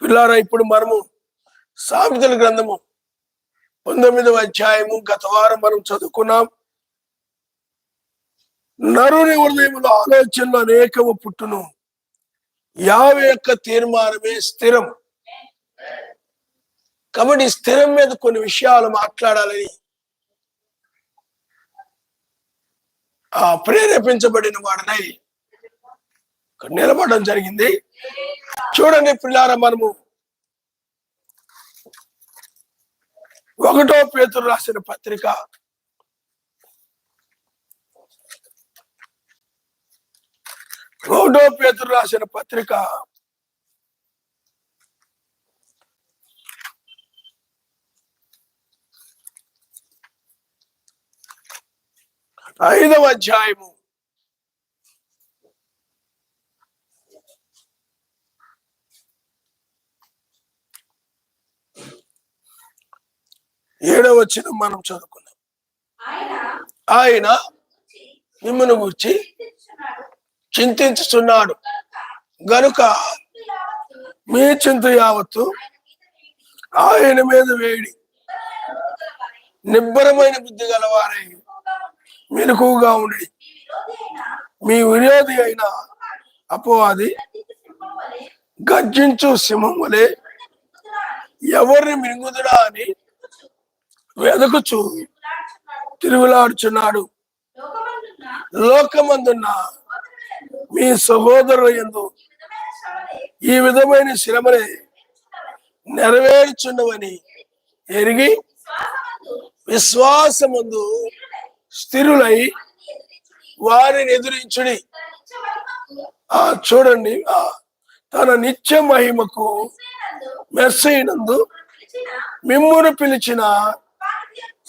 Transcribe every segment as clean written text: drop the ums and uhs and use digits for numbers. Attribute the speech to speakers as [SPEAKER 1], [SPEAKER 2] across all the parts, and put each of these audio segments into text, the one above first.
[SPEAKER 1] పిల్లారా, ఇప్పుడు మనము సామెతల గ్రంథము 19వ అధ్యాయము గత వారం మనం చదువుకున్నాం. నరుని హృదయంలో ఆలోచనలు అనేకము పుట్టును, యావే యొక్క తీర్మానమే స్థిరం. కాబట్టి స్థిరం మీద కొన్ని విషయాలు మాట్లాడాలని ప్రేరేపించబడిన వాడనై నిలబడడం జరిగింది. చూడండి పిల్లారా, మనము 1 పేతురు రాసిన పత్రిక 5వ అధ్యాయము 7వ వచనం మనం చదువుకున్నాం. ఆయన మిమ్మల్ని గురించి చింతించుచున్నాడు గనుక మీ చింత యావత్తు ఆయన మీద వేడి, నిబ్బరమైన బుద్ధి గలవారై మెలకువగా ఉండి, మీ విరోధి అయిన అపవాది గర్జించు సింహం వలె ఎవరిని మింగుదురా అని వెదకుచు తిరుగులాడుచున్నాడు. లోకమందున్న మీ సహోదరుల యందు ఈ విధమైన శ్రమలే నెరవేర్చుండవని ఎరిగి విశ్వాసమందు స్థిరులై వారిని ఎదురించుడి. చూడండి, తన నిత్య మహిమకు మెస్సైనందు మిమ్మును పిలిచిన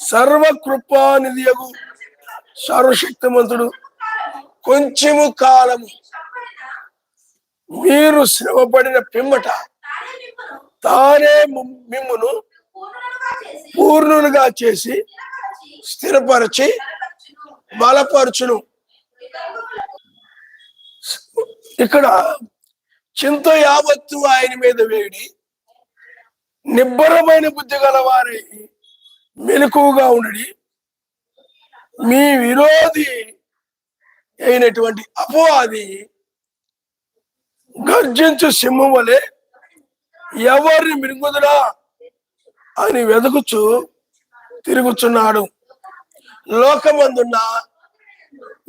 [SPEAKER 1] సర్వకృపానిధియగు సర్వశక్తిమంతుడు కొంచెము కాలము మీరు శ్రమపడిన పిమ్మట తానే మిమ్మును పూర్ణులుగా చేసి స్థిరపరచి బలపరచును. ఇక్కడ చింత యావత్తు ఆయన మీద వేడి, నిబ్బరమైన బుద్ధి గలవారై మెలకువగా ఉండి, మీ విరోధి అయినటువంటి అపవాది గర్జించు సింహం వలె ఎవరిని మింగుదురా అని వెతుకుచు తిరుగుచున్నాడు. లోకమందున్న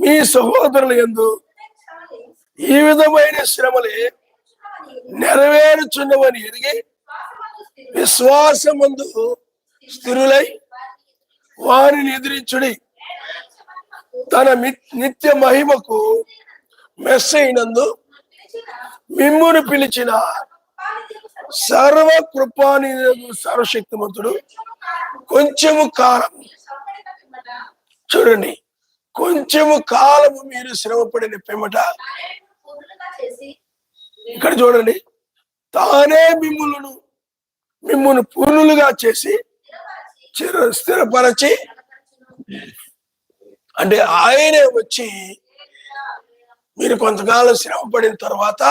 [SPEAKER 1] మీ సహోదరుల యందు ఈ విధమైన శ్రమలే నెరవేరుచున్నవని ఎరిగి విశ్వాసమందు స్థిరులై వారిని ఎదిరించుడి. తన నిత్య మహిమకు మెస్సైనందు మిమ్మును పిలిచిన సర్వకృపాని సర్వశక్తిమంతుడు కొంచెము కాలం, చూడండి, కొంచెము కాలము మీరు శ్రమపడిన పిమ్మట, ఇక్కడ చూడండి, తానే మిమ్మును పూర్ణులుగా చేసి స్థిరపరచి, అంటే ఆయనే వచ్చి మీరు కొంతకాలం శ్రమ పడిన తర్వాత,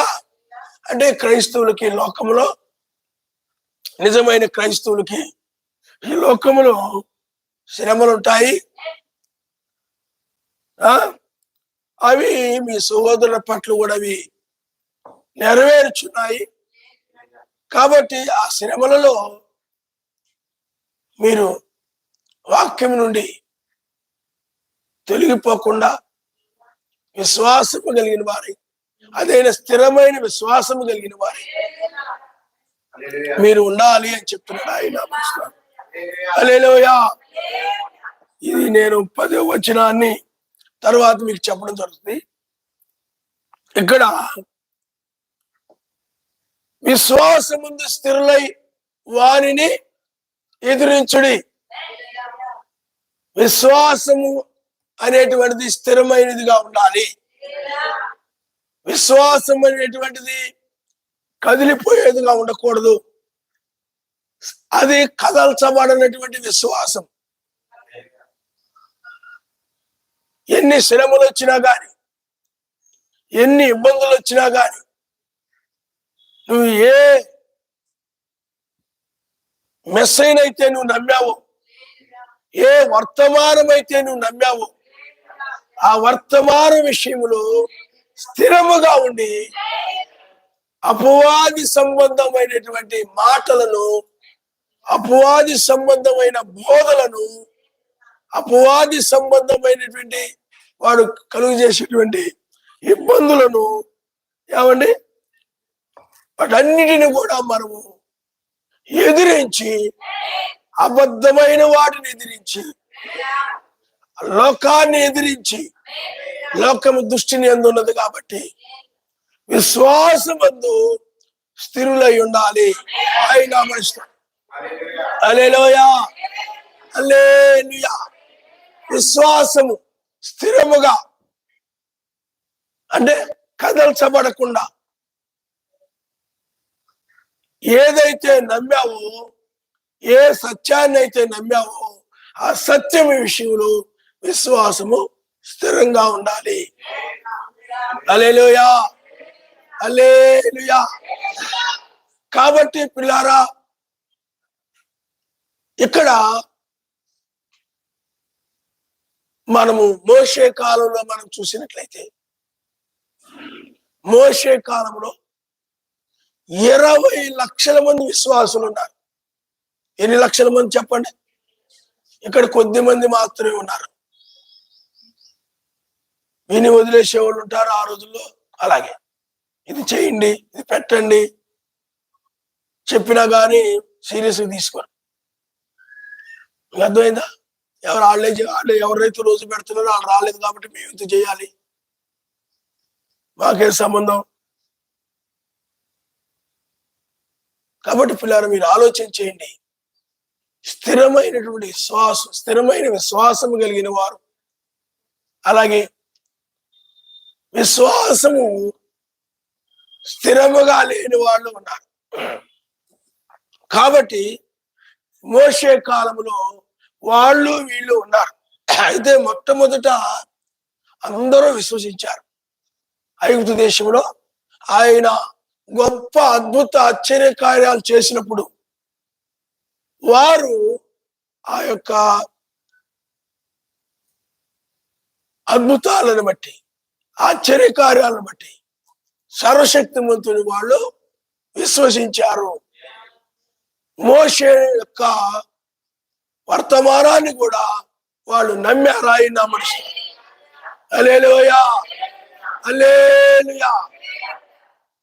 [SPEAKER 1] అంటే క్రైస్తవులకి లోకంలో, నిజమైన క్రైస్తవులకి ఈ లోకంలో శ్రమలు ఉంటాయి. అవి మీ సహోదరుల పట్ల కూడా అవి నెరవేర్చున్నాయి. కాబట్టి ఆ శ్రమలలో మీరు వాక్యం నుండి తొలగిపోకుండా విశ్వాసము కలిగిన వారి, అదైన స్థిరమైన విశ్వాసము కలిగిన వారి మీరు ఉండాలి అని చెప్తున్నాడు ఆయన. హల్లెలూయా. ఇది నేను 10వ వచనాన్ని తర్వాత మీకు చెప్పడం జరుగుతుంది. ఇక్కడ విశ్వాసముందు స్థిరులై వారిని ఎదిరించుడి. విశ్వాసము అనేటువంటిది స్థిరమైనదిగా ఉండాలి. విశ్వాసం అనేటువంటిది కదిలిపోయేదిగా ఉండకూడదు. అది కదల్చబడినటువంటి విశ్వాసం. ఎన్ని శ్రమలు వచ్చినా గాని, ఎన్ని ఇబ్బందులు వచ్చినా గాని, నువ్వు ఏ మెస్సైనైతే నువ్వు నమ్మావు, ఏ వర్తమానమైతే నువ్వు నమ్మావు, ఆ వర్తమాన విషయంలో స్థిరముగా ఉండి అపవాది సంబంధమైనటువంటి మాటలను, అపవాది సంబంధమైన బోధలను, అపవాది సంబంధమైనటువంటి వాడు కలుగు చేసేటువంటి ఇబ్బందులను ఏమండి వాటన్నిటిని కూడా మనము ఎదిరించి, అబద్ధమైన వాటిని ఎదిరించి, లోకాన్ని ఎదిరించి, లోకము దృష్టిని అందున్నది కాబట్టి విశ్వాసమందు స్థిరులై ఉండాలి. ఆయన హల్లెలూయా, హల్లెలూయా. విశ్వాసము స్థిరముగా అంటే కదల్చబడకుండా ఏదైతే నమ్మావో, ఏ సత్యాన్ని అయితే నమ్మావో ఆ సత్యం విషయంలో విశ్వాసము స్థిరంగా ఉండాలి. హల్లెలూయా, హల్లెలూయా. కాబట్టి పిల్లారా, ఇక్కడ మనము మోషే కాలంలో మనం చూసినట్లయితే, మోషే కాలంలో 20 లక్షల మంది విశ్వాసులు ఉన్నారు. ఎన్ని లక్షల మంది చెప్పండి? ఇక్కడ కొద్ది మంది మాత్రమే ఉన్నారు. విని వదిలేసే వాళ్ళు ఉంటారు ఆ రోజుల్లో. అలాగే ఇది చేయండి, ఇది పెట్టండి చెప్పినా కానీ సీరియస్గా తీసుకోరు. అర్థమైందా? వాళ్ళే ఎవరైతే రోజు పెడుతున్నారో వాళ్ళు రాలేదు కాబట్టి మేము ఇంత చేయాలి, మాకే సంబంధం. కాబట్టి పిల్లలు మీరు ఆలోచన చేయండి. స్థిరమైనటువంటి విశ్వాసం, స్థిరమైన విశ్వాసం కలిగిన వారు, అలాగే విశ్వాసము స్థిరముగా లేని వాళ్ళు ఉన్నారు. కాబట్టి మోషే కాలంలో వాళ్ళు వీళ్ళు ఉన్నారు. అయితే మొట్టమొదట అందరూ విశ్వసించారు. ఐగుప్తు దేశంలో ఆయన గొప్ప అద్భుత ఆశ్చర్య కార్యాలు చేసినప్పుడు వారు ఆ యొక్క అద్భుతాలను బట్టి, ఆశ్చర్య కార్యాలను బట్టి సర్వశక్తిమంతుని వాళ్ళు విశ్వసించారు. మోషే యొక్క వర్తమానాన్ని కూడా వాళ్ళు నమ్మారు. ఆయన నమ్మడుస్తారు. హల్లెలూయా, హల్లెలూయా.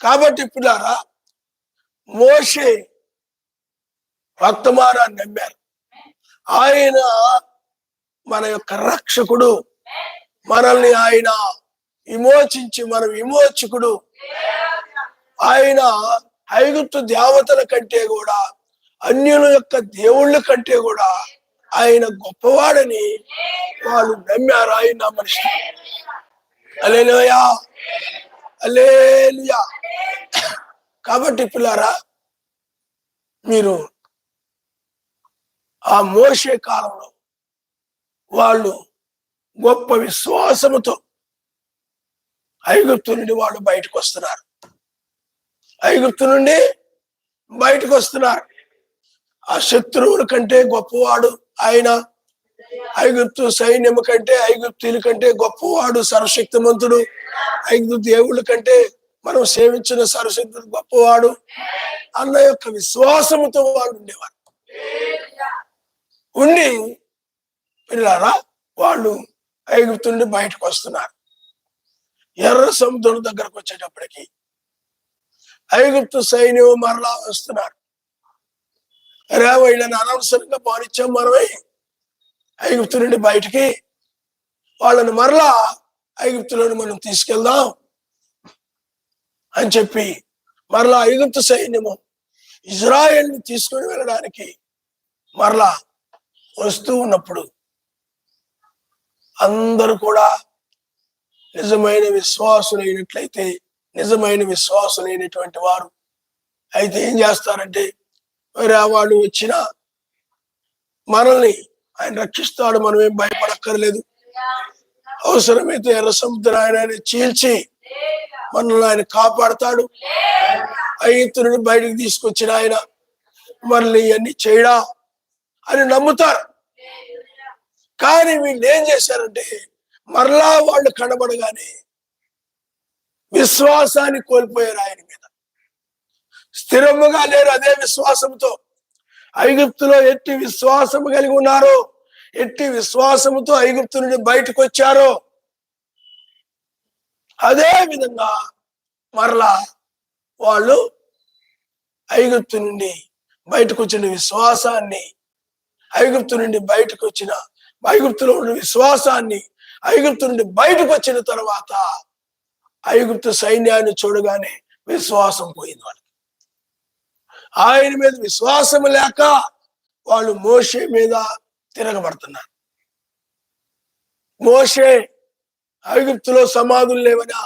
[SPEAKER 1] కాబట్టి పిల్లారా, మోషే వర్తమానాన్ని నమ్మారు. ఆయన మన యొక్క రక్షకుడు, మనల్ని ఆయన విమోచించి మన విమోచకుడు. ఆయన ఐగుప్తు దేవతల కంటే కూడా, అన్యుల యొక్క దేవుళ్ళ కంటే కూడా ఆయన గొప్పవాడని వాళ్ళు నమ్మారు. ఆయన నమ్మనిస్తారు. హల్లెలూయా, హల్లెలూయా. కాబట్టి పిల్లారా, మీరు ఆ మోషే కాలంలో వాళ్ళు గొప్ప విశ్వాసముతో ఐగుప్తు నుండి వాళ్ళు బయటకు వస్తున్నారు. ఐగుప్తు నుండి బయటకు వస్తున్నారు. ఆ శత్రువుల కంటే గొప్పవాడు ఆయన. ఐగుప్తు సైన్యము కంటే, ఐగుప్తుల కంటే గొప్పవాడు సర్వశక్తిమంతుడు. ఐగుప్తు దేవుళ్ళ కంటే మనం సేవించిన సర్వశక్తుడు గొప్పవాడు అన్న యొక్క విశ్వాసముతో వాళ్ళు ఉండేవారు. ఉండి పిల్లారా, వాళ్ళు ఐగుప్తు నుండి బయటకు వస్తున్నారు. ఎర్ర సముద్రం దగ్గరకు వచ్చేటప్పటికి ఐగుప్తు సైన్యం మరలా వస్తున్నారు. అరే వీళ్ళని అనవసరంగా పాలిచ్చాం మనమే ఐగుప్తు నుండి బయటికి, వాళ్ళని మరలా ఐగుప్తులను మనం తీసుకెళ్దాం అని చెప్పి మరలా ఐగుప్తు సైన్యము ఇజ్రాయెల్ని తీసుకొని వెళ్ళడానికి మరలా వస్తూ ఉన్నప్పుడు అందరూ కూడా నిజమైన విశ్వాసులైనట్లయితే, నిజమైన విశ్వాసులైనటువంటి వారు అయితే ఏం చేస్తారంటే, మరి వాళ్ళు వచ్చిన మనల్ని ఆయన రక్షిస్తాడు, మనం ఏం భయపడక్కర్లేదు. అవసరమైతే ఎర్ర సముద్రాన్ని ఆయన చీల్చి మనల్ని ఆయన కాపాడతాడు. ఐగుప్తు నుండి బయటికి తీసుకొచ్చిన ఆయన మళ్ళీ ఇవన్నీ చేయడా అని నమ్ముతారు. కానీ వీళ్ళు ఏం చేశారంటే మరలా వాళ్ళు కనబడగానే విశ్వాసాన్ని కోల్పోయారు. ఆయన మీద స్థిరముగా లేరు. అదే విశ్వాసంతో ఐగుప్తులో ఎట్టి విశ్వాసము కలిగి ఉన్నారో, ఎట్టి విశ్వాసముతో ఐగుప్తు నుండి బయటకు వచ్చారో, అదే విధంగా మరలా వాళ్ళు ఐగుప్తు నుండి బయటకు వచ్చిన విశ్వాసాన్ని, ఐగుప్తు నుండి బయటకు వచ్చిన ఐగుప్తులో ఉన్న విశ్వాసాన్ని, ఐగుప్తు నుండి బయటకు వచ్చిన తర్వాత ఐగుప్తు సైన్యాన్ని చూడగానే విశ్వాసం పోయింది వాళ్ళకి. ఆయన మీద విశ్వాసం లేక వాళ్ళు మోషే మీద తిరగబడుతున్నారు. మోషే, ఐగుప్తులో సమాధులు లేవనా,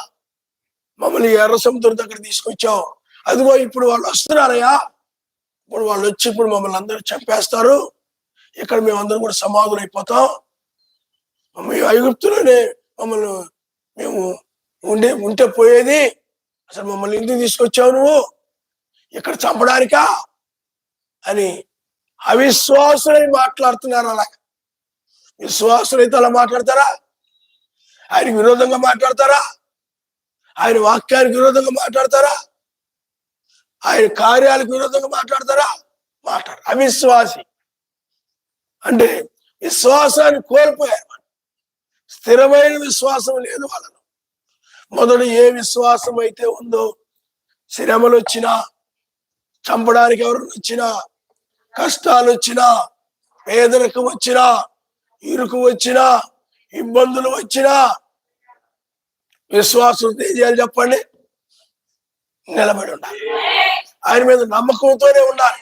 [SPEAKER 1] మమ్మల్ని ఎర్ర సముద్రం దగ్గర తీసుకొచ్చావు, అదిగో ఇప్పుడు వాళ్ళు వస్తున్నారయ్యా, ఇప్పుడు వాళ్ళు వచ్చి ఇప్పుడు మమ్మల్ని అందరూ చంపేస్తారు, ఇక్కడ మేమందరం కూడా సమాధులు అయిపోతాం, మేము ఐగుప్తులోనే మమ్మల్ని మేము ఉంటే పోయేది, అసలు మమ్మల్ని ఎందుకు తీసుకొచ్చావు నువ్వు ఇక్కడ చంపడానికా అని అవిశ్వాసులై మాట్లాడుతున్నారు. అలా విశ్వాసులైతే అలా మాట్లాడతారా? ఆయనకు విరోధంగా మాట్లాడతారా? ఆయన వాక్యానికి విరోధంగా మాట్లాడతారా? ఆయన కార్యాలకు విరోధంగా మాట్లాడతారా? మాట్లాడు. అవిశ్వాసి అంటే విశ్వాసాన్ని కోల్పోయారు. స్థిరమైన విశ్వాసం లేదు వాళ్ళను. మొదట ఏ విశ్వాసం అయితే ఉందో, శ్రమలు వచ్చినా, చంపడానికి ఎవరు వచ్చినా, కష్టాలు వచ్చినా, పేదరికం వచ్చినా, ఇరుకు వచ్చినా, ఇబ్బందులు వచ్చినా, విశ్వాసం ఏం చేయాలి చెప్పండి? నిలబడి ఉండాలి. ఆయన మీద నమ్మకంతోనే ఉండాలి.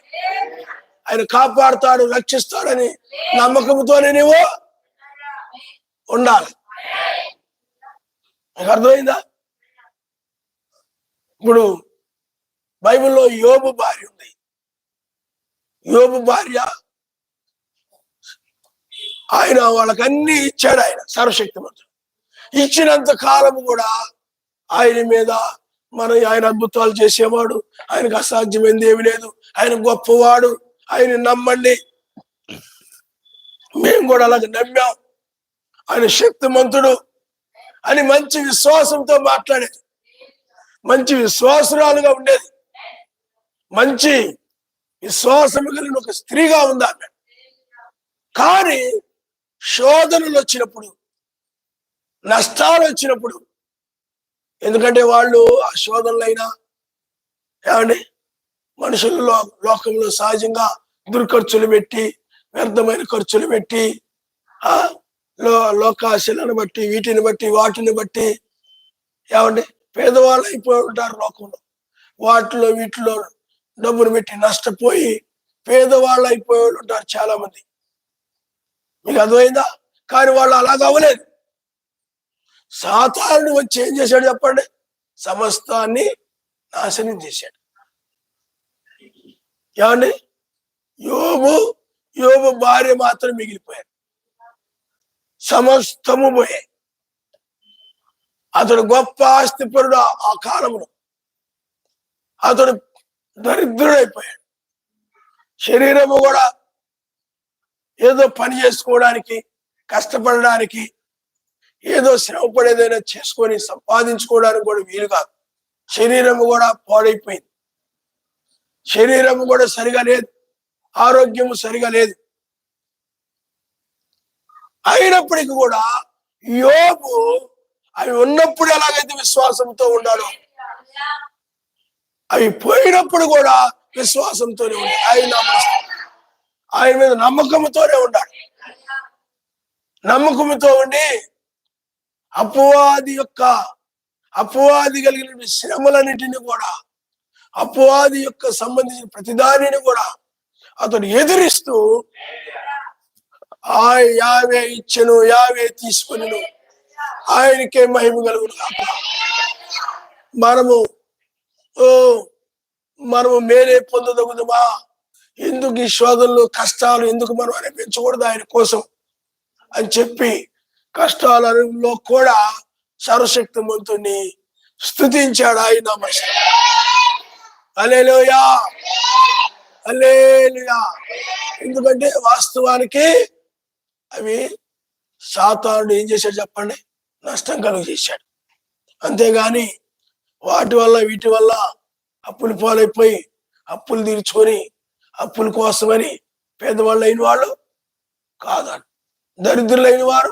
[SPEAKER 1] ఆయన కాపాడుతాడు, రక్షిస్తాడని నమ్మకంతోనే నీవు ఉండాలి. మీకు అర్థమైందా? ఇప్పుడు బైబిల్లో యోబు భార్య ఉంది. యోబు భార్య, ఆయన వాళ్ళకన్నీ ఇచ్చాడు. ఆయన సర్వశక్తిమంతుడు. ఇచ్చినంత కాలము కూడా ఆయన మీద ఆయన అద్భుతాలు చేసేవాడు, ఆయనకు అసాధ్యమైంది ఏమి లేదు, ఆయన గొప్పవాడు, ఆయన నమ్మండి, మేము కూడా అలాగే నమ్మాం, ఆయన శక్తిమంతుడు అని మంచి విశ్వాసంతో మాట్లాడేది, మంచి విశ్వాసురాలుగా ఉండేది, మంచి విశ్వాసము కలిగిన ఒక స్త్రీగా ఉంది ఆమె. కానీ శోధనలు వచ్చినప్పుడు, నష్టాలు వచ్చినప్పుడు, ఎందుకంటే వాళ్ళు ఆ శోధనలైనా ఏమండి మనుషులలో లోకంలో సహజంగా దుర్ఖర్చులు పెట్టి, వ్యర్థమైన ఖర్చులు పెట్టి, లోకాశలను బట్టి, వీటిని బట్టి, వాటిని బట్టి ఏమండి పేదవాళ్ళు అయిపోయి ఉంటారు లోకంలో. వాటిలో వీటిలో డబ్బులు పెట్టి నష్టపోయి పేదవాళ్ళు అయిపోయి ఉంటారు చాలా మంది. మీకు అర్థమైందా? కానీ వాళ్ళు అలాగ అవ్వలేదు. సాతానుడు వచ్చి ఏం చేశాడు చెప్పండి? సమస్తాన్ని నాశనం చేశాడు. ఏమండి యోబు భార్య మాత్రం మిగిలిపోయారు, సమస్తము పోయాయి. అతడు గొప్ప ఆస్తిపరుడు ఆ కాలంలో, అతడు దరిద్రుడైపోయాడు. శరీరము కూడా ఏదో పని చేసుకోవడానికి, కష్టపడడానికి, ఏదో శ్రమపడేదైనా చేసుకొని సంపాదించుకోవడానికి కూడా వీలు కాదు. శరీరము కూడా పాడైపోయింది, శరీరము కూడా సరిగా లేదు, ఆరోగ్యము సరిగా లేదు. అయినప్పటికీ కూడా యోబు అవి ఉన్నప్పుడు ఎలాగైతే విశ్వాసంతో ఉన్నాడో, అవి పోయినప్పుడు కూడా విశ్వాసంతోనే ఉన్నాడు. ఆయన మీద నమ్మకంతోనే ఉన్నాడు. నమ్మకంతో ఉండి అపవాది కలిగిన శ్రమలన్నిటిని కూడా, అపవాది యొక్క సంబంధించిన ప్రతిదానిని కూడా అతడు ఎదిరిస్తూ యావే ఇచ్చెను, యావే తీసుకుని ఆయనకే మహిమ కలుగును. మనము మేలే పొందదగుదమా? ఎందుకు ఈ శోధనలు, కష్టాలు ఎందుకు మనం అనిపించకూడదు ఆయన కోసం అని చెప్పి కష్టాలలో కూడా సర్వశక్తిమంతుని స్తుతించాడు ఆయన. హల్లెలూయా, హల్లెలూయా. ఎందుకంటే వాస్తవానికి అవి సాతానుడు ఏం చేశాడు చెప్పండి, నష్టం కలుగు చేశాడు. అంతేగాని వాటి వల్ల వీటి వల్ల అప్పులు పాలైపోయి అప్పులు తీర్చుకొని అప్పుల కోసమని పేదవాళ్ళు అయిన వాళ్ళు కాదు. దరిద్రులైన వారు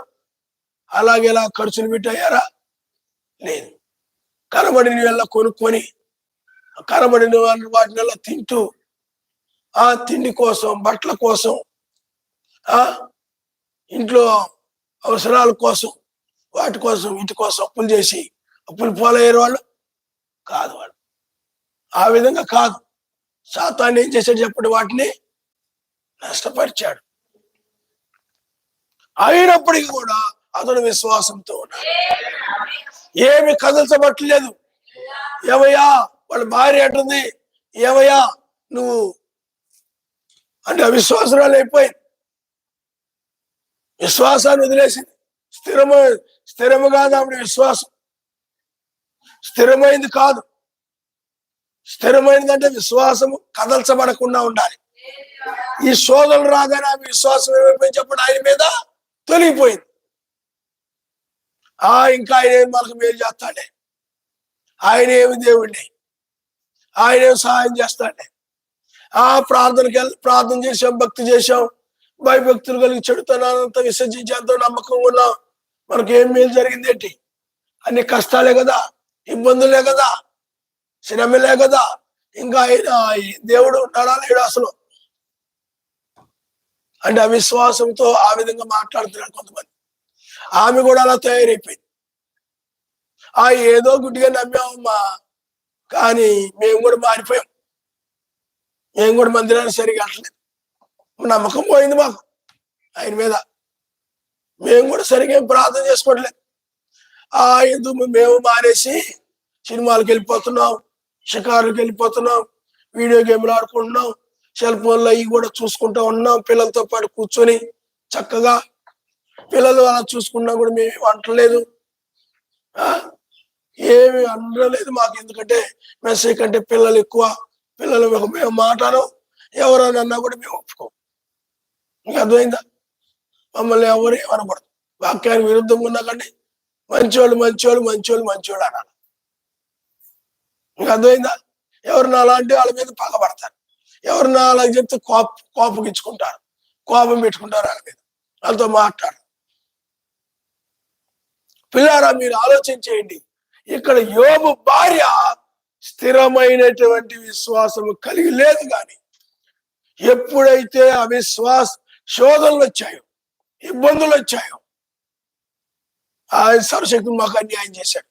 [SPEAKER 1] అలాగే ఎలా ఖర్చులు పెట్టాయారా? లేదు. కనబడిన వల్ల కొనుక్కొని కనబడిన వాళ్ళు వాటిని తింటూ ఆ తిండి కోసం, బట్టల కోసం, ఇంట్లో అవసరాల కోసం, వాటి కోసం వీటి కోసం అప్పులు చేసి అప్పులు పాలయ్యారు వాళ్ళు కాదు. వాళ్ళు ఆ విధంగా కాదు. సాతాను ఏం చేశాడు చెప్పండి, వాటిని నష్టపరిచాడు. అయినప్పటికీ కూడా అతడు విశ్వాసంతో ఉన్నాడు. ఏమి కదల్చబట్టలేదు. ఏవయ్యా వాళ్ళ భార్య అంటుంది, ఏవయ్యా నువ్వు అంటే అవిశ్వాసరాలు అయిపోయింది. విశ్వాసాన్ని వదిలేసింది. స్థిరము కాదు ఆవిడ విశ్వాసం. స్థిరమైంది కాదు. స్థిరమైనదంటే విశ్వాసము కదల్చబడకుండా ఉండాలి. ఈ శోధనలు రాగానే ఆమె విశ్వాసం ఏమైపోయింది చెప్పండి, ఆయన మీద తొలగిపోయింది. ఇంకా ఆయన ఏమి మనకు మేలు చేస్తాడే, ఆయన ఏమి దేవుడిని, ఆయన ఏమి సహాయం చేస్తాడే. ప్రార్థన చేసాం, భక్తి చేసాం, భయభక్తులు కలిగి చెడుతనానంతా విసర్జించేంత నమ్మకంగా ఉన్నాం. మనకు ఏం మేలు జరిగింది ఏంటి? అన్ని కష్టాలే కదా, ఇబ్బందులే కదా, శ్రమలే కదా. ఇంకా ఆయన దేవుడు ఉన్నాడా లేడు అసలు అంటే అవిశ్వాసంతో ఆ విధంగా మాట్లాడుతున్నారు కొంతమంది. ఆమె కూడా అలా తయారైపోయింది. ఏదో గుడ్డిగా నమ్మామమ్మా, కానీ మేము కూడా మారిపోయాం. మేము కూడా మందిరాన్ని సరిగా అట్లేదు, నమ్మకం పోయింది మాకు ఆయన మీద. మేము కూడా సరిగా ప్రార్థన చేసుకోవట్లేదు. ఎందుకు మేము మానేసి సినిమాలకు వెళ్ళిపోతున్నాం, షికారులకు వెళ్ళిపోతున్నాం, వీడియో గేమ్లు ఆడుకుంటున్నాం, సెల్ ఫోన్లు అవి కూడా చూసుకుంటూ ఉన్నాం. పిల్లలతో పాటు కూర్చొని చక్కగా పిల్లలు అలా చూసుకున్నా కూడా మేము అంటలేదు, ఏమి అనలేదు మాకు. ఎందుకంటే మెసేజ్ కంటే పిల్లలు ఎక్కువ. పిల్లలు మేము మాట్లాడము, ఎవరైనా అన్నా కూడా మేము ఒప్పుకోం. ఇంకా అర్థమైందా? మమ్మల్ని ఎవరు ఏమనకూడదు. వాక్యానికి విరుద్ధంగా ఉన్నా కండి మంచోళ్ళు మంచోళ్ళు మంచోళ్ళు మంచోళ్ళు అనాలి. ఇంకా అర్థమైందా? ఎవరిని అలాంటి వాళ్ళ మీద పగబడతారు, ఎవరిని అలా చెప్తే కోపగించుకుంటారు, కోపం పెట్టుకుంటారు వాళ్ళ మీద, వాళ్ళతో మాట్లాడు. పిల్లారా మీరు ఆలోచన చేయండి. ఇక్కడ యోబు భార్య స్థిరమైనటువంటి విశ్వాసము కలిగి లేదు. కానీ ఎప్పుడైతే అవిశ్వాస శోధనలు వచ్చాయో, ఇబ్బందులు వచ్చాయో, ఆయన సర్వశక్తి మాకు అన్యాయం చేశాడు,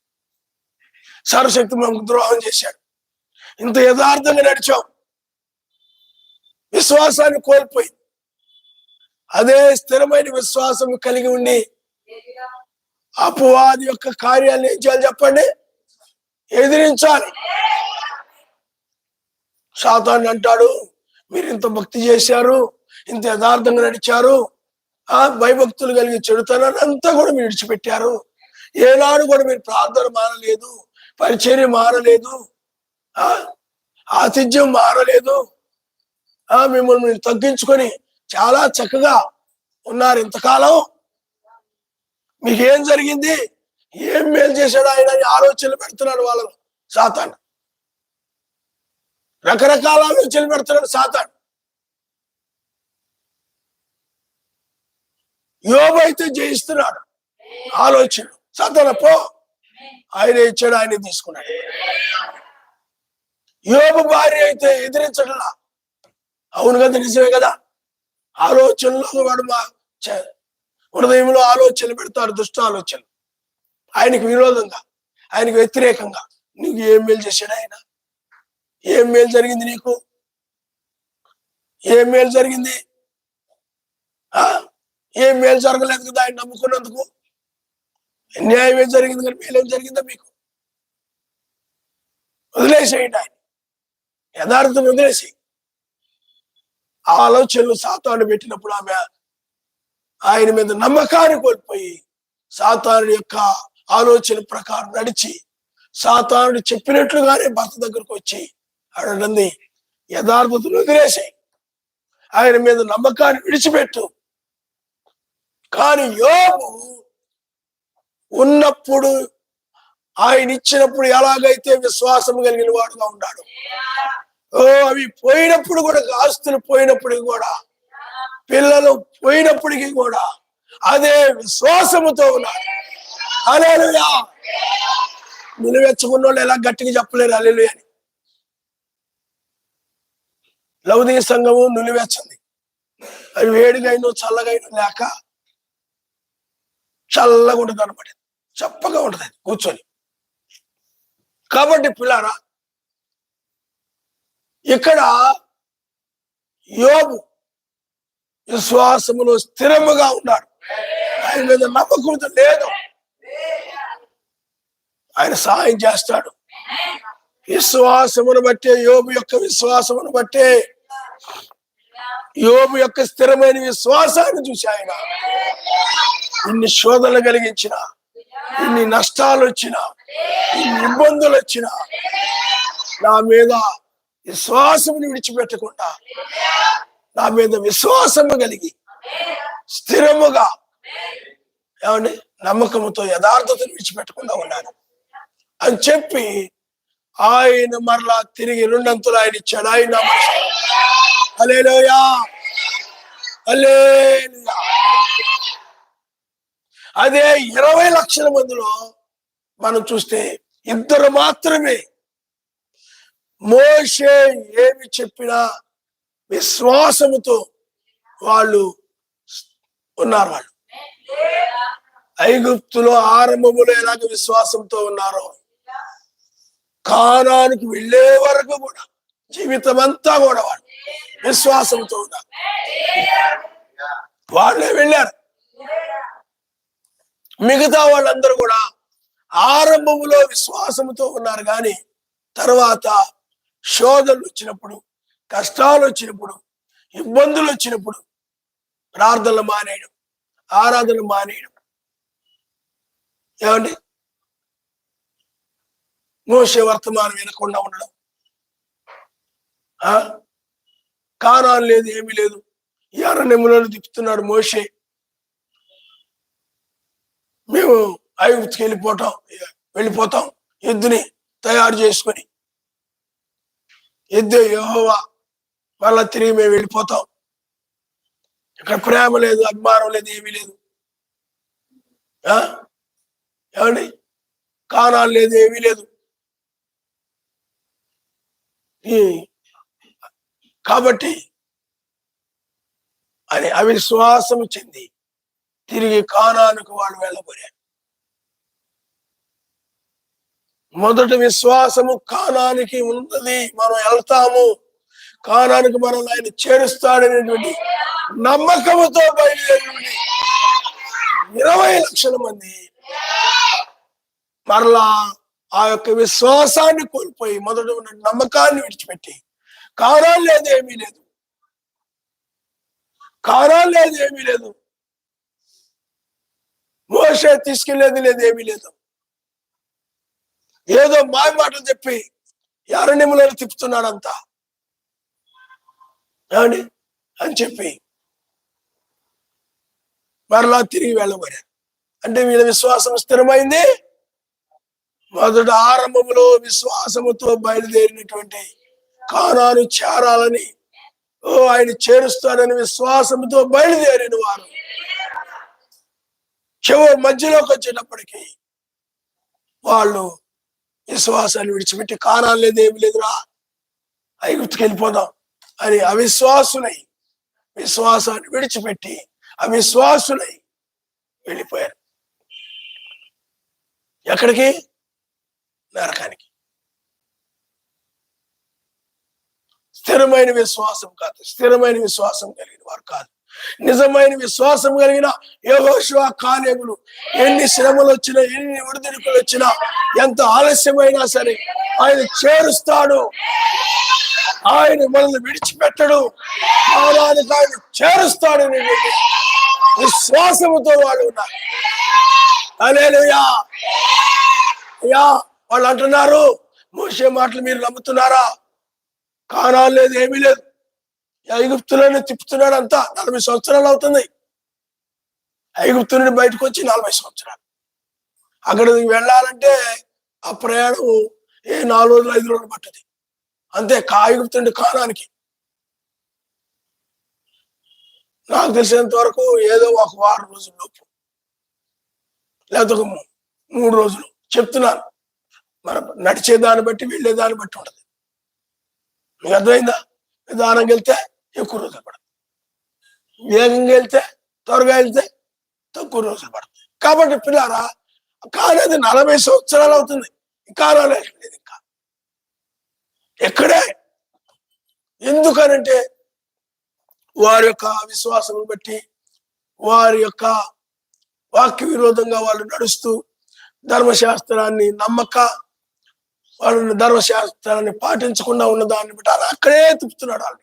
[SPEAKER 1] సర్వశక్తి మాకు ద్రోహం చేశాడు. ఇంత యథార్థంగా నడిచాం, విశ్వాసాన్ని కోల్పోయింది. అదే స్థిరమైన విశ్వాసం కలిగి ఉండి అపవాది యొక్క కార్యాలను ఏం చేయాలి చెప్పండి? ఎదిరించాలి. సాతాను అంటాడు, మీరు ఇంత భక్తి చేశారు, ఇంత యథార్థంగా నడిచారు, భయభక్తులు కలిగి చెడుతనాన్ని అంతా కూడా మీరు విడిచిపెట్టారు, ఏనాడు కూడా మీరు ప్రార్థన మారలేదు, పరిచర్య మారలేదు, ఆతిథ్యం మారలేదు, మిమ్మల్ని మీరు తగ్గించుకొని చాలా చక్కగా ఉన్నారు ఇంతకాలం. మీకేం జరిగింది? ఏం మేలు చేశాడు ఆయన అని ఆలోచనలు పెడుతున్నాడు వాళ్ళను సాతాను. రకరకాల ఆలోచనలు పెడుతున్నాడు సాతాను. యోబు అయితే జయిస్తున్నాడు ఆలోచన. సాతాను పో, ఆయన ఇచ్చాడు, ఆయన తీసుకున్నాడు. యోబు భార్య అయితే ఎదిరించడంలా. అవును కదా, నిజమే కదా. ఆలోచనలో వాడు మా హృదయంలో ఆలోచనలు పెడతారు, దుష్ట ఆలోచనలు. ఆయనకు విరోధంగా, ఆయనకు వ్యతిరేకంగా. నీకు ఏం మేలు చేశాడు ఆయన? ఏం మేలు జరిగింది నీకు? ఏం మేలు జరిగింది? ఏం మేలు జరగలేదు కదా ఆయన నమ్ముకున్నందుకు. న్యాయం ఏం జరిగింది కానీ మేలేం జరిగిందా మీకు? వదిలేసేయండి ఆయన, యథార్థం వదిలేసి. ఆ ఆలోచనలు సాతాను పెట్టినప్పుడు ఆమె ఆయన మీద నమ్మకాన్ని కోల్పోయి సాతాను యొక్క ఆలోచన ప్రకారం నడిచి సాతానుడు చెప్పినట్లుగానే భర్త దగ్గరకు వచ్చి అడండి యథార్థతను వదిలేసాయి. ఆయన మీద నమ్మకాన్ని విడిచిపెట్టు. కానీ యోబు ఉన్నప్పుడు, ఆయన ఇచ్చినప్పుడు ఎలాగైతే విశ్వాసం కలిగిన వాడుగా ఉన్నాడు, అవి పోయినప్పుడు కూడా, ఆస్తులు పోయినప్పటికీ కూడా, పిల్లలు పోయినప్పటికీ కూడా అదే విశ్వాసముతో ఉన్నాడు. హల్లెలూయా. నిలువెచ్చుకున్న వాళ్ళు ఎలా గట్టిగా చెప్పలేరు హల్లెలూయా అని. లౌదీయ సంఘము నిలువెచ్చింది. అది వేడిగైనా చల్లగైనా లేక చల్లగా ఉంటుంది అనమాట, చప్పగా ఉంటుంది కూర్చొని. కాబట్టి పిల్లారా, ఇక్కడ యోబు విశ్వాసములో స్థిరముగా ఉన్నాడు. ఆయన మీద నమ్మకంతో లేదు. ఆయన సహాయం చేస్తాడు. విశ్వాసమును బట్టే, యోబు యొక్క విశ్వాసమును బట్టే, యోబు యొక్క స్థిరమైన విశ్వాసాన్ని చూసి ఆయన ఇన్ని శోధనలు కలిగించిన, ఇన్ని నష్టాలు వచ్చినా, ఇన్ని ఇబ్బందులు వచ్చినా, నా మీద విశ్వాసమును విడిచిపెట్టకుండా, నా మీద విశ్వాసము కలిగి స్థిరముగా, ఏమండి, నమ్మకముతో యథార్థతను విడిచిపెట్టకుండా ఉన్నాను అని చెప్పి ఆయన మరలా తిరిగి రెండంతులు ఆయన ఇచ్చాడు. ఆయన హల్లెలూయా, హల్లెలూయా. అదే 20 లక్షల మందిలో మనం చూస్తే ఇద్దరు మాత్రమే మోషే ఏమి చెప్పినా విశ్వాసముతో వాళ్ళు ఉన్నారు. వాళ్ళు ఐగుప్తులో ఆరంభములో ఎలాగ విశ్వాసంతో ఉన్నారో, కానానికి వెళ్ళే వరకు కూడా జీవితం అంతా కూడా వాళ్ళు విశ్వాసంతో ఉన్నారు. వాళ్ళే వెళ్ళారు. మిగతా వాళ్ళందరూ కూడా ఆరంభములో విశ్వాసంతో ఉన్నారు, కానీ తర్వాత శోధనలు వచ్చినప్పుడు, కష్టాలు వచ్చినప్పుడు, ఇబ్బందులు వచ్చినప్పుడు ప్రార్థనలు మానేయడం, ఆరాధనలు మానేయడం, ఏమండి, మోషే వర్తమానం వినకుండా ఉండడం, కానాను లేదు, ఏమీ లేదు, ఈ అరణ్యములను తిప్పుతున్నాడు మోషే, మేము ఐగుప్తుకి వెళ్ళిపోతాం, ఎద్దుని తయారు చేసుకొని, ఎద్దు యెహోవా, మళ్ళా తిరిగి మేము వెళ్ళిపోతాం, ఇక్కడ ప్రేమ లేదు, అభిమానం లేదు, ఏమీ లేదు, ఏమండి, కానాలు లేదు, ఏమీ లేదు. కాబట్టి అని అవిశ్వాసం చెంది తిరిగి కానానుకు వాళ్ళు వెళ్ళబోయారు. మొదటి విశ్వాసము కానానికి ఉన్నది, మనం వెళ్తాము, కానానికి మనం ఆయన చేరుస్తాడనేటువంటి నమ్మకముతో బయలుదేరి 20 లక్షల మంది మరలా ఆ యొక్క విశ్వాసాన్ని కోల్పోయి, మొదట ఉన్న నమ్మకాన్ని విడిచిపెట్టి, కానాలు లేదు, ఏమీ లేదు, కానాలు లేదు, ఏమీ లేదు, మోషే తీసుకెళ్లేది లేదు, ఏమీ లేదు, ఏదో మాయ మాటలు చెప్పి అరణ్యములను తిప్పుతున్నాడంతా, ఏమండి అని చెప్పి మరలా తిరిగి వెళ్ళబోయారు. అంటే వీళ్ళ విశ్వాసం స్థిరమైంది. మొదట ఆరంభంలో విశ్వాసముతో బయలుదేరినటువంటి కానాను చేరాలని, ఆయన చేరుస్తాడని విశ్వాసంతో బయలుదేరిన వారు చివరి మధ్యలోకి వచ్చేటప్పటికీ వాళ్ళు విశ్వాసాన్ని విడిచిపెట్టి, కానాలు లేదు, ఏమి లేదురా, ఐగుప్తుకి వెళ్ళిపోదాం అని అవిశ్వాసులై, విశ్వాసాన్ని విడిచిపెట్టి అవిశ్వాసులై వెళ్ళిపోయారు. ఎక్కడికి? నరకానికి. స్థిరమైన విశ్వాసం కాదు, స్థిరమైన విశ్వాసం కలిగిన వారు కాదు. నిజమైన విశ్వాసం కలిగిన యెహోషువ, కాలేబులు ఎన్ని శ్రమలు వచ్చినా, ఎన్ని ఒడిదుడుకులు వచ్చినా, ఎంత ఆలస్యమైనా సరే ఆయన చేరుస్తాడు, ఆయన మనల్ని విడిచిపెట్టడు, ఆయన చేరుస్తాడు అనేటువంటి విశ్వాసముతో వాళ్ళు ఉన్నారు. హల్లెలూయా. అయ్యా, వాళ్ళు అంటున్నారు, మోషే మాటలు మీరు నమ్ముతున్నారా? కానాలు లేదు, ఏమీ లేదు, ఐగుప్తులోనే తిప్పుతున్నాడు. అంతా 40 సంవత్సరాలు అవుతుంది. ఐగుప్తు నుండి బయటకు వచ్చి 40 సంవత్సరాలు. అక్కడికి వెళ్ళాలంటే ఆ ప్రయాణం 4 రోజులు 5 రోజులు పట్టుది అంతే. ఐగుప్తు నుండి కానానికి నాకు తెలిసినంత వరకు ఏదో ఒక వారం రోజుల లోపు, లేకపోతే ఒక 3 రోజులు చెప్తున్నాను. మనం నడిచేదాన్ని బట్టి వెళ్ళేదాన్ని బట్టి ఉంటది. మీకు అర్థమైందా? నిదానంగా వెళ్తే ఎక్కువ రోజులు పడదు, వేగంగా వెళ్తే త్వరగా వెళ్తే తక్కువ రోజులు పడుతుంది. కాబట్టి పిల్లారా, కానీ అది 40 సంవత్సరాలు అవుతుంది. కానాలే లేదు ఇంకా ఎక్కడే. ఎందుకనంటే వారి యొక్క విశ్వాసం బట్టి, వారి యొక్క వాక్య విరోధంగా వాళ్ళు నడుస్తూ ధర్మశాస్త్రాన్ని నమ్మక, వాళ్ళని ధర్మశాస్త్రాన్ని పాటించకుండా ఉన్న దాన్ని బట్టి అలా అక్కడే తిప్పుతున్నాడు. వాళ్ళు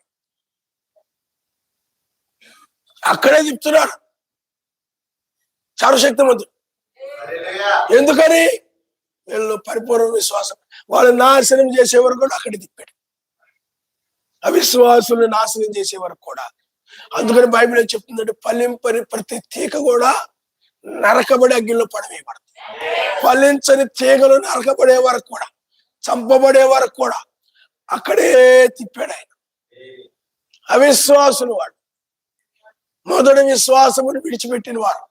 [SPEAKER 1] అక్కడే తిప్పుతున్నాడు సర్వశక్తిమంతుడు. ఎందుకని? వీళ్ళు పరిపూర్ణ విశ్వాసం. వాళ్ళని నాశనం చేసే వరకు కూడా అక్కడే తిప్పాడు. అవిశ్వాసులను నాశనం చేసే వరకు కూడా. అందుకని బైబిల్ ఏం చెప్తుందంటే, ఫలింపని ప్రతి తీగ కూడా నరకబడి అగ్గిలో పడవేయబడుతుంది. ఫలించని తీగలు నరకబడే వరకు కూడా, చంపబడే వరకు కూడా అక్కడే తిప్పాడు ఆయన. అవిశ్వాసులు వాడు మొదటి విశ్వాసమును విడిచిపెట్టిన వారు.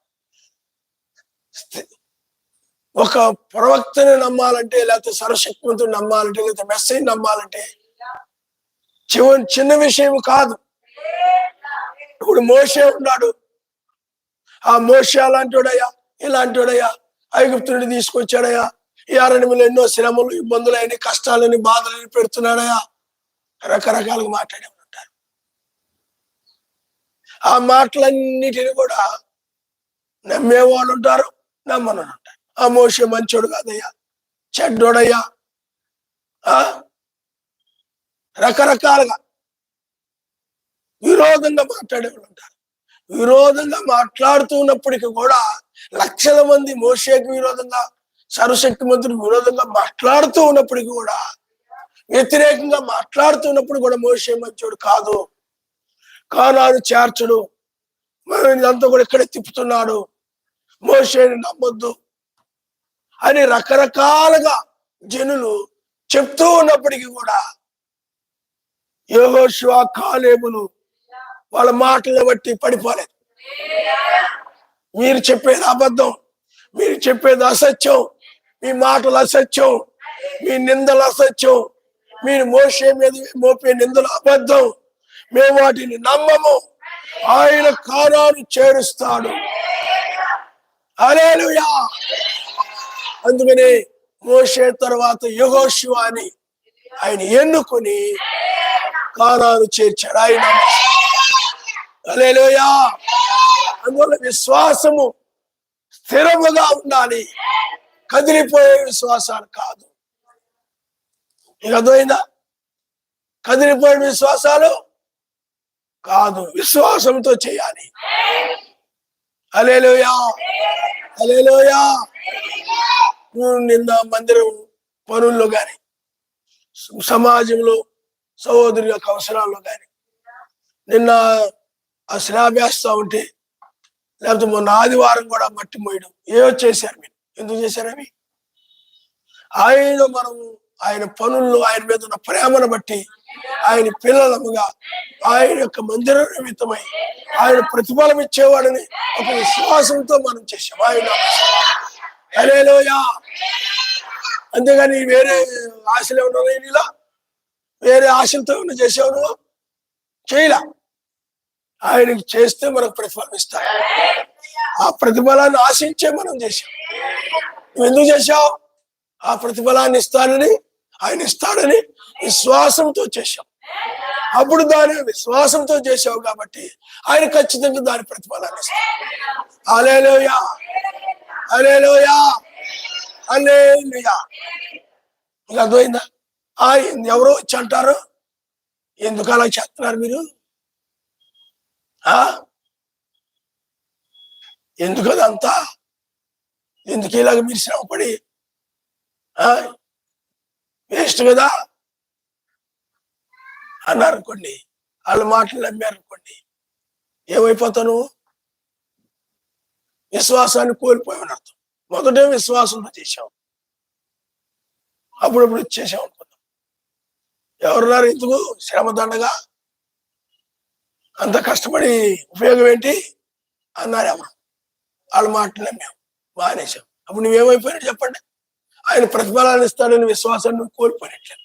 [SPEAKER 1] ఒక ప్రవక్తని నమ్మాలంటే, లేకపోతే సర్వశక్తివంతుని నమ్మాలంటే, లేకపోతే మెస్సేజ్ నమ్మాలంటే చిన్న విషయం కాదు. ఇప్పుడు మోషే ఉన్నాడు. ఆ మోషే అలాంటివాడయ్యా, ఇలాంటివాడయ్యా, ఐగుప్తు నుండి తీసుకొచ్చాడయ్యా, ఈ అరణ్యంలో ఎన్నో శ్రమలు, ఇబ్బందులని, కష్టాలని, బాధలని పెడుతున్నాడయ్యా, రకరకాలుగా మాట్లాడే ఉంటారు. ఆ మాటలన్నిటిని కూడా నమ్మేవాళ్ళు ఉంటారు, నమ్మను ఉంటారు. ఆ మోషే మంచోడు కాదయ్యా, చెడ్డోడయ్యా, రకరకాలుగా విరోధంగా మాట్లాడేవాళ్ళు ఉంటారు. విరోధంగా మాట్లాడుతున్నప్పటికీ కూడా లక్షల మంది మోషేకి విరోధంగా, సర్వశక్తిమంతుడికి విరోధంగా మాట్లాడుతూ ఉన్నప్పటికీ కూడా, వ్యతిరేకంగా మాట్లాడుతున్నప్పుడు కూడా మోషే మంచోడు కాదు, కానాను చేర్చడు, మనం ఇదంతా కూడా ఇక్కడే తిప్పుతున్నాడు, మోషేని నమ్మొద్దు అని రకరకాలుగా జనులు చెప్తూ ఉన్నప్పటికీ కూడా యెహోషువ, కాలేబులు వాళ్ళ మాటలను బట్టి పడిపోలేదు. మీరు చెప్పేది అబద్ధం, మీరు చెప్పేది అసత్యం, మీ మాటలు అసత్యం, మీ నిందలు అసత్యం, మీరు మోషే మీద మోపే నిందలు అబద్ధం, మేము వాటిని నమ్మము, ఆయన కానాను చేరుస్తాడు. హల్లెలూయా. అందుకని మోషే తర్వాత యెహోషువ అని ఆయన ఎన్నుకొని కానాను చేర్చాడు ఆయన. హల్లెలూయా. అందువల్ల విశ్వాసము స్థిరముగా ఉండాలి, కదిలిపోయే విశ్వాసాలు కాదు. ఇక అర్థమైందా? కదిలిపోయే విశ్వాసాలు కాదు, విశ్వాసంతో చేయాలి. హల్లెలూయా, హల్లెలూయా. నిన్న మందిరం పనుల్లో కానీ, సమాజంలో సహోదరు యొక్క అవసరాల్లో కానీ, నిన్న ఆ స్లాబ్ వేస్తా ఉంటే, లేకపోతే మొన్న ఆదివారం కూడా మట్టి మోయడం, ఏవో చేశారు. మీరు ఎందుకు చేశారు అవి? ఆయన పనుల్లో ఆయన మీద ఉన్న ప్రేమను బట్టి, ఆయన పిల్లలముగా, ఆయన యొక్క మందిర నిమిత్తమై ఆయన ప్రతిఫలం ఇచ్చేవాడని ఒక విశ్వాసంతో మనం చేసాం. ఆయన హల్లెలూయా. అంతేగాని వేరే ఆశలు ఏమన్నా నీలా, వేరే ఆశలతో ఏమన్నా చేసావు నువ్వు? చేయలా. ఆయనకి చేస్తే మనకు ప్రతిఫలం ఇస్తాడు. ఆ ప్రతిఫలాన్ని ఆశించే మనం చేశాం. నువ్వు ఎందుకు చేశావు? ఆ ప్రతిఫలాన్ని ఇస్తానని, ఆయన ఇస్తాడని విశ్వాసంతో చేశాం. అప్పుడు దాని విశ్వాసంతో చేశావు కాబట్టి ఆయన ఖచ్చితంగా దాని ప్రతిఫలాన్ని ఇస్తాడు. హల్లెలూయా, హల్లెలూయా, హల్లెలూయా. ఇంకా అర్థమైందా? ఎవరో వచ్చి అంటారు, ఎందుకు అలా చేస్తున్నారు మీరు? ఎందుకు అదంతా? ఎందుకు ఇలాగ మీరు శ్రమపడి వేస్ట్ కదా అన్నారు అనుకోండి. వాళ్ళ మాటలు నమ్మారు అనుకోండి, ఏమైపోతాను? విశ్వాసాన్ని కోల్పోయామని అర్థం. మొదటే విశ్వాసంతో చేశాం, అప్పుడప్పుడు ఇచ్చేసాం అనుకుందాం. ఎవరున్నారు ఎందుకు శ్రమ దండగా, అంత కష్టపడి ఉపయోగం ఏంటి అన్నారు ఎవరు? వాళ్ళ మాటలు నమ్మాం, మానేశాం. అప్పుడు నువ్వేమైపోయినా చెప్పండి? ఆయన ప్రతిఫలాన్ని ఇస్తాడని విశ్వాసాన్ని నువ్వు కోల్పోయినట్లే.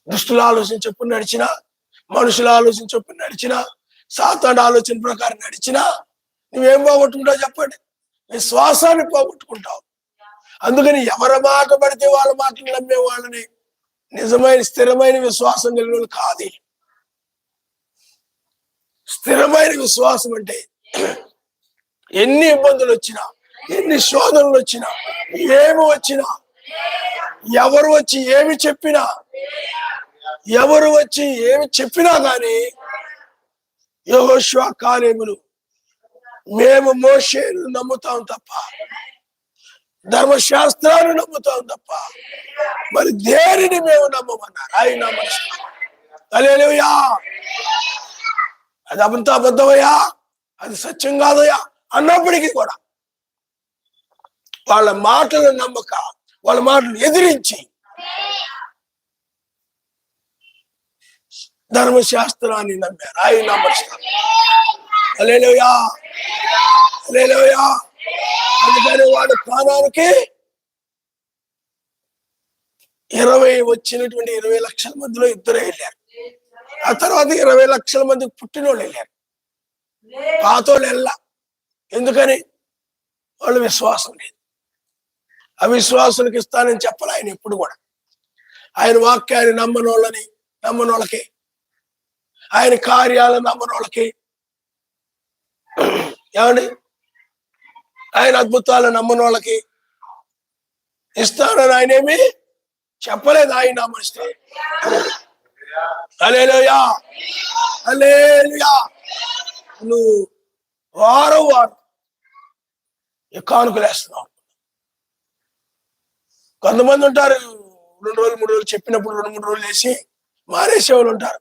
[SPEAKER 1] దుష్టుల ఆలోచన చొప్పున నడిచినా, మనుషుల ఆలోచన చొప్పున నడిచినా, సాతాను ఆలోచన ప్రకారం నడిచినా నువ్వేం పోగొట్టుకుంటావు చెప్పండి? విశ్వాసాన్ని పోగొట్టుకుంటావు. అందుకని ఎవరి మాట పడితే వాళ్ళ మాటలు నమ్మే వాళ్ళని నిజమైన స్థిరమైన విశ్వాసం కలిగిన కాదు. స్థిరమైన విశ్వాసం అంటే ఎన్ని ఇబ్బందులు వచ్చినా, ఎన్ని శోధనలు వచ్చినా, ఏమి వచ్చినా, ఎవరు వచ్చి ఏమి చెప్పినా కానీ యెహోషువ కాలేబులు మేము మోషేను నమ్ముతాం తప్ప, ధర్మశాస్త్రాన్ని నమ్ముతాం తప్ప మరి దేనిని మేము నమ్మమన్నారు. ఆయన హల్లెలూయా. అది అంతా అబద్ధమయ్యా, అది సత్యం కాదయ్యా అన్నప్పటికీ కూడా వాళ్ళ మాటలు నమ్మక, వాళ్ళ మాటలు ఎదిరించి ధర్మశాస్త్రాన్ని నమ్మారు. ఆయన నమ్మకం. హల్లెలూయా, హల్లెలూయా. అందుకని వాడు కానానికి 20 లక్షల మందిలో ఇద్దరు వెళ్ళారు. ఆ తర్వాత 20 లక్షల మందికి పుట్టినోళ్ళు వెళ్ళారు. పాతోళ్ళు వెళ్ళా. ఎందుకని? వాళ్ళు విశ్వాసం లేదు. అవిశ్వాసులకు ఇస్తానని చెప్పాలి ఆయన ఎప్పుడు కూడా. ఆయన వాక్యాన్ని నమ్మనోళ్ళకి, ఆయన కార్యాలను నమ్మనోళ్ళకి, ఏమండి ఆయన అద్భుతాలు నమ్మనోళ్ళకి ఇస్తానని ఆయనేమి చెప్పలేదు. ఆయన మనిషి. హల్లెలూయా, హల్లెలూయా. నువ్వు వారం కానుకలు వేస్తున్నావు. కొంతమంది ఉంటారు 2 రోజులు 3 రోజులు చెప్పినప్పుడు 2-3 రోజులు వేసి మానేసే వాళ్ళు ఉంటారు.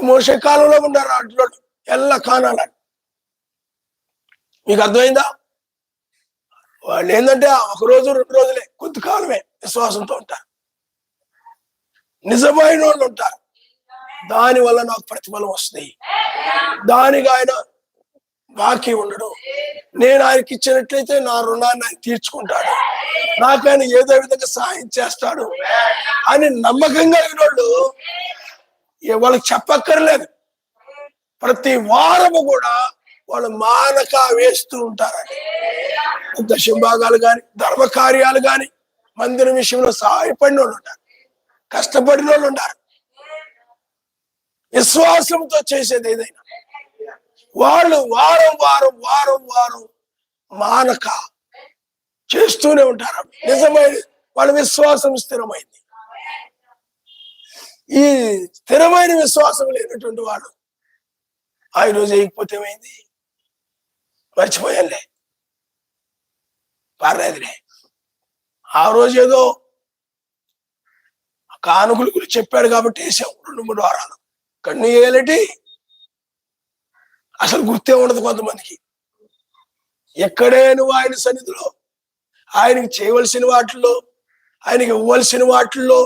[SPEAKER 1] మోసే కాలంలో ఉంటారు అట్లో ఎల్లా కానాలని. మీకు అర్థమైందా? వాళ్ళు ఏంటంటే 1 రోజు 2 రోజులే, కొంతకాలమే విశ్వాసంతో ఉంటారు. నిజమైన వాళ్ళు ఉంటారు, దానివల్ల నాకు ప్రతిఫలం వస్తుంది, దానికి ఆయన బాకీ ఉండడు, నేను ఆయనకి ఇచ్చినట్లయితే నా రుణాన్ని ఆయన తీర్చుకుంటాడు, నాకు ఆయన ఏదో విధంగా సహాయం చేస్తాడు అని నమ్మకంగా వాళ్ళు వాళ్ళకి చెప్పక్కర్లేదు. ప్రతి వారము కూడా వాళ్ళు మానక వేస్తూ ఉంటారని. దశంభాగాలు కానీ, ధర్మ కార్యాలు కానీ, మందిరం విషయంలో సహాయపడిన వాళ్ళు ఉంటారు, కష్టపడిన వాళ్ళు ఉంటారు. విశ్వాసంతో చేసేది ఏదైనా వాళ్ళు వారం మానక చేస్తూనే ఉంటారు. నిజమైన వాళ్ళ విశ్వాసం స్థిరమైంది. ఈ స్థిరమైన విశ్వాసం లేనటువంటి వాడు ఆ రోజు వేయకపోతే ఏమైంది? మర్చిపోయాలే, పర్లేదులే. ఆ రోజు ఏదో కానుకల గురించి చెప్పాడు కాబట్టి వేసాం 2-3 వారాలు. కన్ను వేయాలటి అసలు గుర్తే ఉండదు కొంతమందికి. ఎక్కడే నువ్వు ఆయన సన్నిధిలో ఆయనకి చేయవలసిన వాటిల్లో, ఆయనకి ఇవ్వవలసిన వాటిల్లో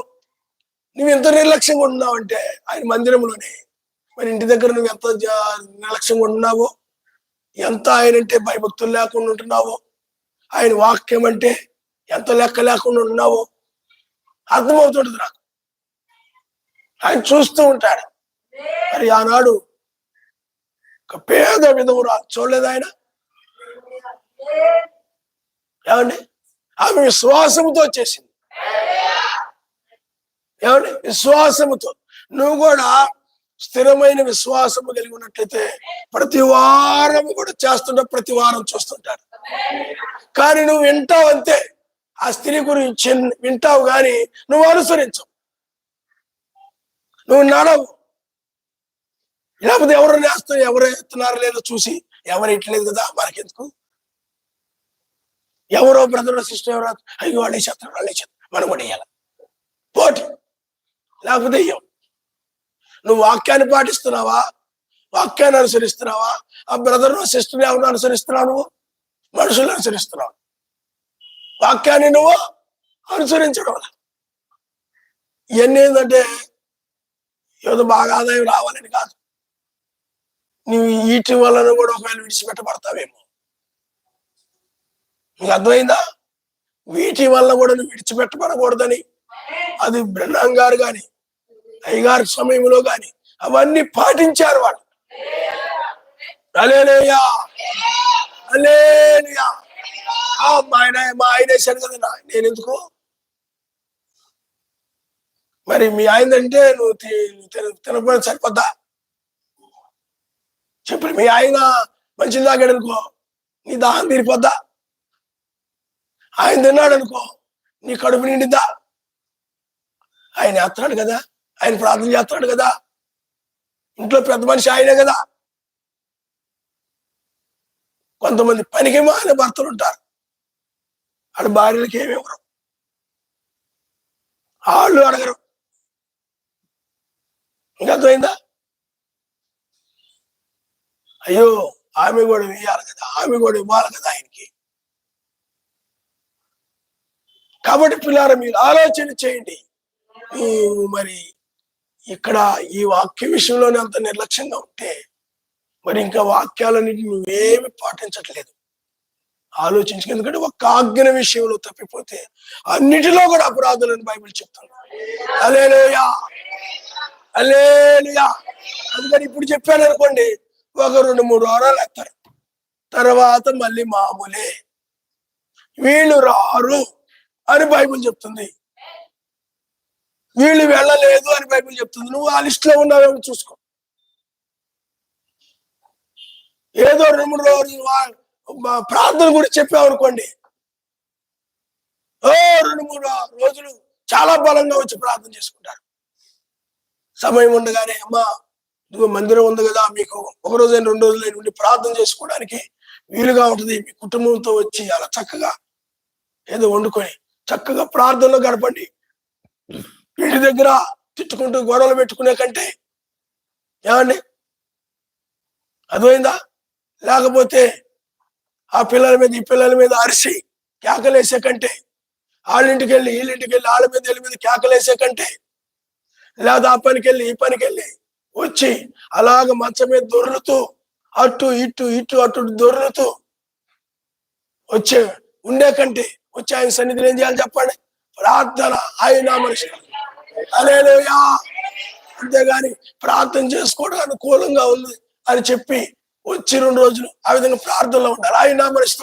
[SPEAKER 1] నువ్వు ఎంత నిర్లక్ష్యంగా ఉంటున్నావంటే, ఆయన మందిరంలోనే మరి ఇంటి దగ్గర నువ్వు ఎంత నిర్లక్ష్యంగా ఉంటున్నావో, ఎంత ఆయనంటే భయభక్తులు లేకుండా ఉంటున్నావో, ఆయన వాక్యం అంటే ఎంత లెక్క లేకుండా ఉంటున్నావో అర్థమవుతుంటది నాకు. ఆయన చూస్తూ ఉంటాడు. మరి ఆనాడు ఒక పేద విధవురాలు చూడలేదు ఆయన? ఏమండి? ఆమె విశ్వాసముతో చేసింది. ఏమండి? విశ్వాసముతో. నువ్వు కూడా స్థిరమైన విశ్వాసము కలిగి ఉన్నట్లయితే ప్రతి వారం కూడా చేస్తుంటా, ప్రతి వారం చూస్తుంటారు. కానీ నువ్వు వింటావు అంతే, ఆ స్త్రీ గురించి వింటావు కానీ నువ్వు అనుసరించవు, నువ్వు నడవు. లేకపోతే ఎవరు నేస్తారు, ఎవరు ఎత్తున్నారో లేదో చూసి ఎవరు ఎట్లేదు కదా మనకెందుకు, ఎవరో బ్రదర్ సిస్టర్ ఎవరో అయ్యో వాళ్ళే చేస్తారు మనం కూడా వేయాలి పోటీ, లేకపోతే అయ్యాం. నువ్వు వాక్యాన్ని పాటిస్తున్నావా? వాక్యాన్ని అనుసరిస్తున్నావా? ఆ బ్రదర్ సిస్టర్ ఎవరిని అనుసరిస్తున్నావు? నువ్వు మనుషులను అనుసరిస్తున్నావు. వాక్యాన్ని నువ్వు అనుసరించడం ఇవన్నీ ఏంటంటే ఏదో బాగా ఆదాయం రావాలని కాదు. నువ్వు వీటి వలన కూడా ఒకవేళ విడిచిపెట్టబడతావేమో. నీకు అర్థమైందా? వీటి వల్ల కూడా నువ్వు విడిచిపెట్టబడకూడదని అది బ్రహ్మాం గారు కానీ అయ్యగారి సమయంలో కానీ అవన్నీ పాటించారు వాళ్ళు. హల్లెలూయా, హల్లెలూయా. మా ఆయన వేశాడు కదా, నేను ఎందుకు? మరి మీ ఆయన అంటే నువ్వు తినకపోయినా సరిపోద్దా? చెప్పు. మీ ఆయన మంచిది తాగాడు అనుకో, నీ దాహం తీరిపోద్దా? ఆయన తిన్నాడు అనుకో, నీ కడుపు నిండిద్దా? ఆయన వేస్తున్నాడు కదా, ఆయన ప్రార్థన చేస్తున్నాడు కదా, ఇంట్లో పెద్ద మనిషి ఆయనే కదా. కొంతమంది పనికి మానే భర్తలు ఉంటారు, వాళ్ళ భార్యలకి ఏమివ్వరు, వాళ్ళు అడగరు. ఇంకా అర్థమైందా? అయ్యో ఆమె కూడా వేయాలి కదా, ఆమె కూడా ఇవ్వాలి కదా ఆయనకి. కాబట్టి పిల్లారా, మీరు ఆలోచన చేయండి. మరి ఇక్కడ ఈ వాక్య విషయంలోనే అంత నిర్లక్ష్యంగా ఉంటే మరి ఇంకా వాక్యాలన్నింటినీ నువ్వేమి పాటించట్లేదు. ఆలోచించు. ఎందుకంటే ఒక్క ఆజ్ఞ విషయంలో తప్పిపోతే అన్నిటిలో కూడా అపరాధులని బైబిల్ చెప్తుంది. హల్లెలూయా, హల్లెలూయా. అందుకని ఇప్పుడు చెప్పాను అనుకోండి, ఒక 2-3 వారాలు వేస్తారు, తర్వాత మళ్ళీ మామూలే, వీళ్ళు రారు అని బైబిల్ చెప్తుంది, వీళ్ళు వెళ్ళలేదు అని బైబిల్ చెప్తుంది. నువ్వు ఆ లిస్ట్ లో ఉన్నావేమో చూసుకో. ఏదో 2-3 రోజులు ప్రార్థన గురించి చెప్పావు అనుకోండి, 2-3 రోజులు చాలా బలంగా వచ్చి ప్రార్థన చేసుకుంటారు. సమయం ఉండగానే, అమ్మా ఇదిగో మందిరం ఉంది కదా, మీకు 1 రోజైనా 2 రోజులైనా ఉండి ప్రార్థన చేసుకోవడానికి వీలుగా ఉంటుంది, మీ కుటుంబంతో వచ్చి అలా చక్కగా ఏదో వండుకొని చక్కగా ప్రార్థనలో గడపండి. వీటి దగ్గర తిట్టుకుంటూ గొడవలు పెట్టుకునే కంటే, ఏమండి అర్థమైందా? లేకపోతే ఆ పిల్లల మీద ఈ పిల్లల మీద అరిసి కేకలేసే కంటే, వాళ్ళింటికి వెళ్ళి వీళ్ళింటికి వెళ్ళి వాళ్ళ మీద వీళ్ళ మీద కేకలేసే కంటే, లేదా ఆ పనికి వెళ్ళి ఈ పనికి వెళ్ళి వచ్చి అలాగ మంచం మీద దొర్లుతూ అటు ఇటు ఇటు అటు దొర్లుతూ వచ్చే ఉండే కంటే వచ్చి ఆయన సన్నిధిలో ఏం చేయాలి చెప్పండి? ప్రార్థన, ఆయన మనిషి. హల్లెలూయా. అంతేగాని ప్రార్థన చేసుకోవడం అనుకూలంగా ఉంది అని చెప్పి వచ్చి 2 రోజులు ఆ విధంగా ప్రార్థనలో ఉండాలి, ఆయన మనిషి.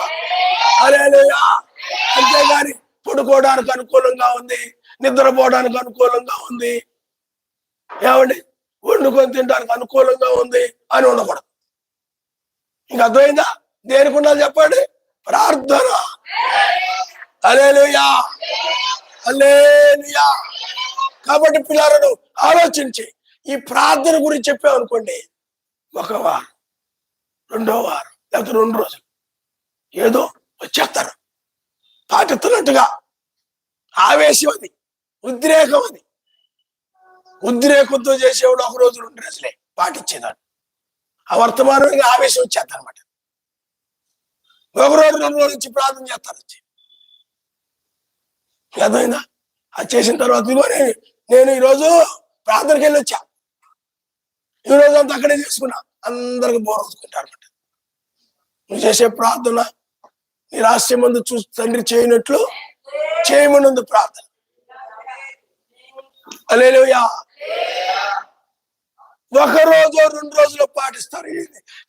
[SPEAKER 1] హల్లెలూయా. అంతేగాని పడుకోవడానికి అనుకూలంగా ఉంది, నిద్రపోవడానికి అనుకూలంగా ఉంది, ఏమండి వండుకొని తినడానికి అనుకూలంగా ఉంది అని ఉండకూడదు. ఇంకా అర్థమైందా? దేనికి ఉండాలి చెప్పండి? ప్రార్థన. హల్లెలూయా, హల్లెలూయా. కాబట్టి పిల్లలను ఆలోచించి ఈ ప్రార్థన గురించి చెప్పావు అనుకోండి, 1 వారం, 2వ వారం, లేకపోతే 2 రోజులు ఏదో వచ్చేస్తారు పాటిస్తున్నట్టుగా. ఆవేశం అది, ఉద్రేకం అది. ఉద్రేకంతో చేసేవాడు 1 రోజు 2 రోజులే పాటించేదాడు. ఆ వర్తమానం ఆవేశం వచ్చేస్తారు అనమాట. 1 రోజు 2 రోజుల నుంచి ప్రార్థన చేస్తారు వచ్చి. అర్థమైందా? అది చేసిన తర్వాత నేను ఈరోజు ప్రార్థనకి వెళ్ళి వచ్చా, ఈ రోజు అంతా అక్కడే చేసుకున్నా, అందరికి బోర్ వదుకుంటారు అనమాట. నువ్వు చేసే ప్రార్థన నీ రహస్యం ముందు చూసి తండ్రి చేయనట్లు చేయమనుంది ప్రార్థన. హల్లెలూయా. 1 రోజు 2 రోజులు పాటిస్తారు.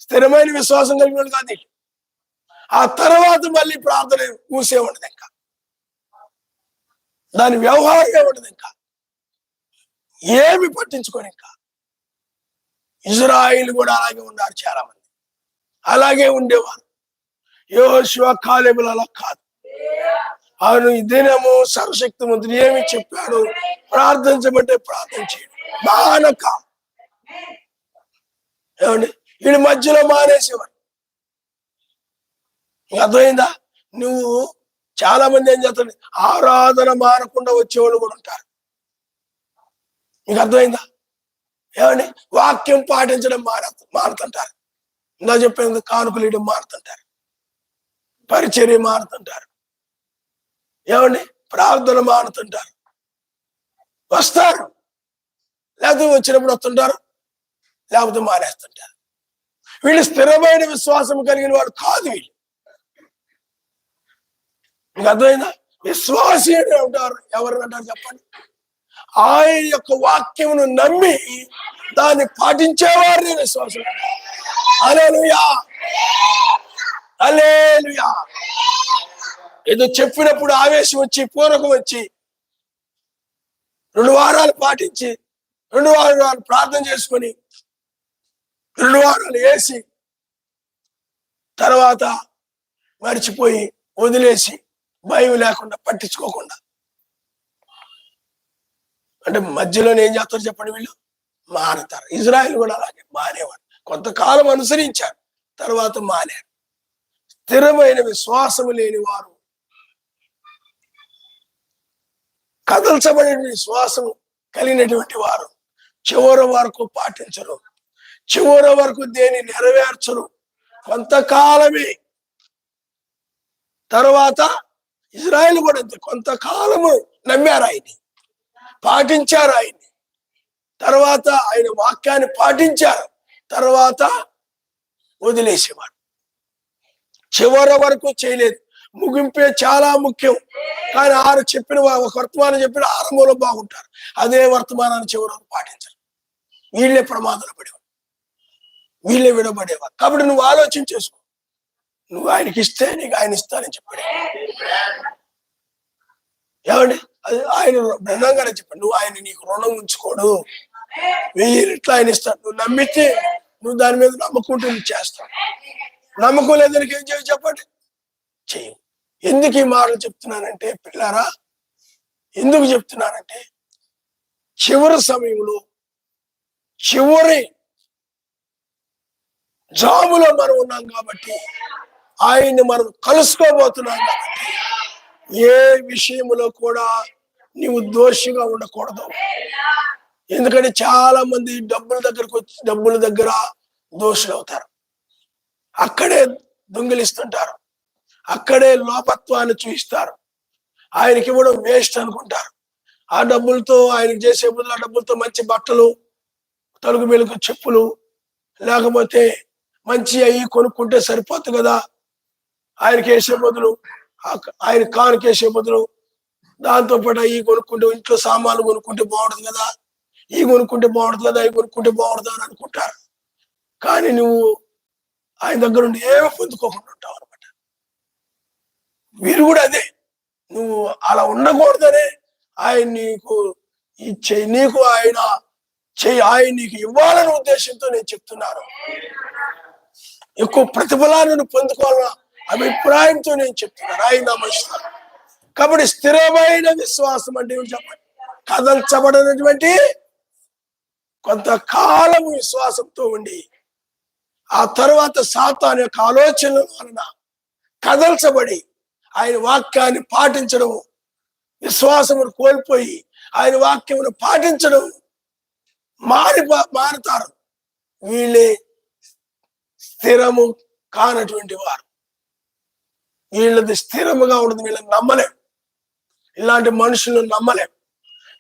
[SPEAKER 1] స్థిరమైన విశ్వాసం కలిగిన కాదు. ఆ తర్వాత మళ్ళీ ప్రార్థన ఊసే ఉండదు, ఇంకా దాని వ్యవహారంగా ఉండదు, ఇంకా ఏమి పట్టించుకోని. ఇంకా ఇజ్రాయిల్ కూడా అలాగే ఉన్నారు, చాలా మంది అలాగే ఉండేవారు. యెహోషువ, కాలేబులు అలా కాదు. అవును, ఈ దినము సర్వశక్తిమంతుడు ఏమి చెప్పాడు? ప్రార్థించమంటే ప్రార్థన చేయడు, మానక. ఏమండి వీడి మధ్యలో మానేసేవాడు. అర్థమైందా? నువ్వు చాలా మంది ఏం చేస్తాడు, ఆరాధన మానకుండా వచ్చేవాళ్ళు కూడా ఉంటారు. నీకు అర్థమైందా? ఏమండి వాక్యం పాటించడం మారుతుంటారు. ఇందా చెప్పేందుకు కానుకలు ఇవ్వడం మారుతుంటారు, పరిచర్య మారుతుంటారు, ఏమండి ప్రార్థన మారుతుంటారు. వస్తారు, లేకపోతే వచ్చినప్పుడు వస్తుంటారు, లేకపోతే మానేస్తుంటారు. వీళ్ళు స్థిరమైన విశ్వాసం కలిగిన వాడు కాదు. వీళ్ళు మీకు అర్థమైందా? విశ్వాసి అని అంటారు. ఎవరు అంటారు చెప్పండి? ఆయన యొక్క వాక్యమును నమ్మి దాన్ని పాటించేవారిని విశ్వాసం. హల్లెలూయా, హల్లెలూయా. ఏదో చెప్పినప్పుడు ఆవేశం వచ్చి పూరకం వచ్చి 2 వారాలు పాటించి 2 వారాలు ప్రార్థన చేసుకొని 2 వారాలు వేసి తర్వాత మర్చిపోయి వదిలేసి భయం లేకుండా పట్టించుకోకుండా అంటే మధ్యలోనే ఏం చేస్తారు చెప్పండి? వీళ్ళు మారుతారు. ఇజ్రాయెల్ కూడా అలాగే మానేవాడు. కొంతకాలం అనుసరించారు, తర్వాత మానేరు. స్థిరమైన విశ్వాసము లేని వారు, కదల్చబడిన విశ్వాసము కలిగినటువంటి వారు చివరి వరకు పాటించరు, చివరి వరకు దేని నెరవేర్చరు. కొంతకాలమే. తర్వాత ఇజ్రాయెల్ కూడా కొంతకాలము నమ్మారు ఆయన్ని, పాటించారు ఆయన్ని, తర్వాత ఆయన వాక్యాన్ని పాటించారు, తర్వాత వదిలేసేవాడు. చివరి వరకు చేయలేదు. ముగింపే చాలా ముఖ్యం. కానీ చెప్పిన ఒక వర్తమానం చెప్పిన ఆరంభంలో బాగుంటారు, అదే వర్తమానాన్ని చివరి వరకు పాటించరు. వీళ్ళే ప్రమాదాలు పడేవారు, వీళ్ళే విడబడేవారు. కాబట్టి నువ్వు ఆలోచించేసుకో. నువ్వు ఆయనకి ఇస్తే నీకు ఆయన ఇస్తానని చెప్పాడు. ఏమండి? అది ఆయన బృందంగానే చెప్పాడు, నువ్వు ఆయన నీకు రుణం ఉంచుకోడు, 1000 రెట్లు ఆయన ఇస్తాడు. నువ్వు నమ్మితే నువ్వు దాని మీద నమ్మకుంటూ నువ్వు చేస్తావు. నమ్మకం లేదని ఏం చేయవు చెప్పండి? చెయ్యవు. ఎందుకు ఈ మాటలు చెప్తున్నానంటే పిల్లారా, ఎందుకు చెప్తున్నానంటే చివరి సమయంలో చివరి జాములో మనం ఉన్నాం కాబట్టి, ఆయన్ని మనం కలుసుకోబోతున్నాం కాబట్టి ఏ విషయంలో కూడా నీవు దోషిగా ఉండకూడదు. ఎందుకంటే చాలా మంది డబ్బుల దగ్గర దోషులు అవుతారు, అక్కడే దొంగిలిస్తుంటారు, అక్కడే లోపత్వాన్ని చూపిస్తారు. ఆయనకి ఇవ్వడం వేస్ట్ అనుకుంటారు. ఆ డబ్బులతో ఆయనకి చేసే బదులు ఆ డబ్బులతో మంచి బట్టలు, తలుగు వెలుగు చెప్పులు, లేకపోతే మంచి అవి కొనుక్కుంటే సరిపోతుంది కదా. ఆయనకి వేసే బదులు, ఆయన కానుకేసే బదులు దాంతోపాటు అవి కొనుక్కుంటే, ఇంట్లో సామాన్లు కొనుక్కుంటే బాగుంటుంది కదా, ఇవి కొనుక్కుంటే బాగుంటుంది కదా, అవి కొనుక్కుంటే బాగుంటుంది అని అనుకుంటారు. కానీ నువ్వు ఆయన దగ్గర నుండి ఏమీ పొందుకోకుండా ఉంటావు అనమాట. వీరు కూడా అదే. నువ్వు అలా ఉండకూడదనే ఆయన నీకు ఆయన నీకు ఇవ్వాలనే ఉద్దేశంతో నేను చెప్తున్నాను. ఎక్కువ ప్రతిఫలాన్ని పొందుకోవాలన్న అభిప్రాయంతో నేను చెప్తున్నాను. ఆయన నమస్కారం. కాబట్టి స్థిరమైన విశ్వాసం అంటే చెప్పండి, కదల్చబడినటువంటి కొంతకాలము విశ్వాసంతో ఉండి ఆ తర్వాత సాతాను యొక్క ఆలోచనల వలన కదల్చబడి ఆయన వాక్యాన్ని పాటించడం, విశ్వాసమును కోల్పోయి ఆయన వాక్యమును పాటించడం మారుతారు. వీళ్ళే స్థిరము కానటువంటి వారు. వీళ్ళది స్థిరముగా ఉండదు. వీళ్ళని నమ్మలేం. ఇలాంటి మనుషులను నమ్మలేం.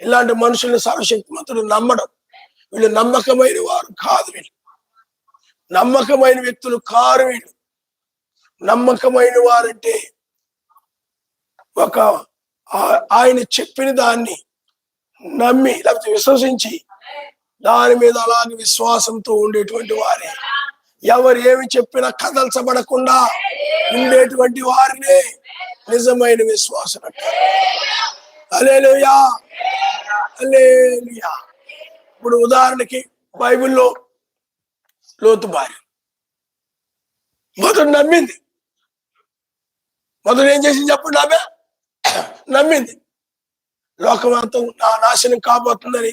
[SPEAKER 1] ఇలాంటి మనుషులను సర్వశక్తిమంతుడు నమ్మడం. వీళ్ళు నమ్మకమైన వారు కాదు. వీళ్ళు నమ్మకమైన వ్యక్తులు కారు. వీళ్ళు నమ్మకమైన వారంటే ఆయన చెప్పిన దాన్ని నమ్మి లేకపోతే విశ్వసించి దాని మీద అలాగే విశ్వాసంతో ఉండేటువంటి వారే. ఎవరు ఏమి చెప్పినా కదల్చబడకుండా ఉండేటువంటి వారినే నిజమైన విశ్వాసం అంటారు. హల్లెలూయా, హల్లెలూయా. ఇప్పుడు ఉదాహరణకి బైబిల్లో లోతు భార్య మొదట నమ్మింది. మొదట ఏం చేసింది చెప్పండి? ఆమె నమ్మింది. లోకం అంతా నాశనం కాబోతుందని,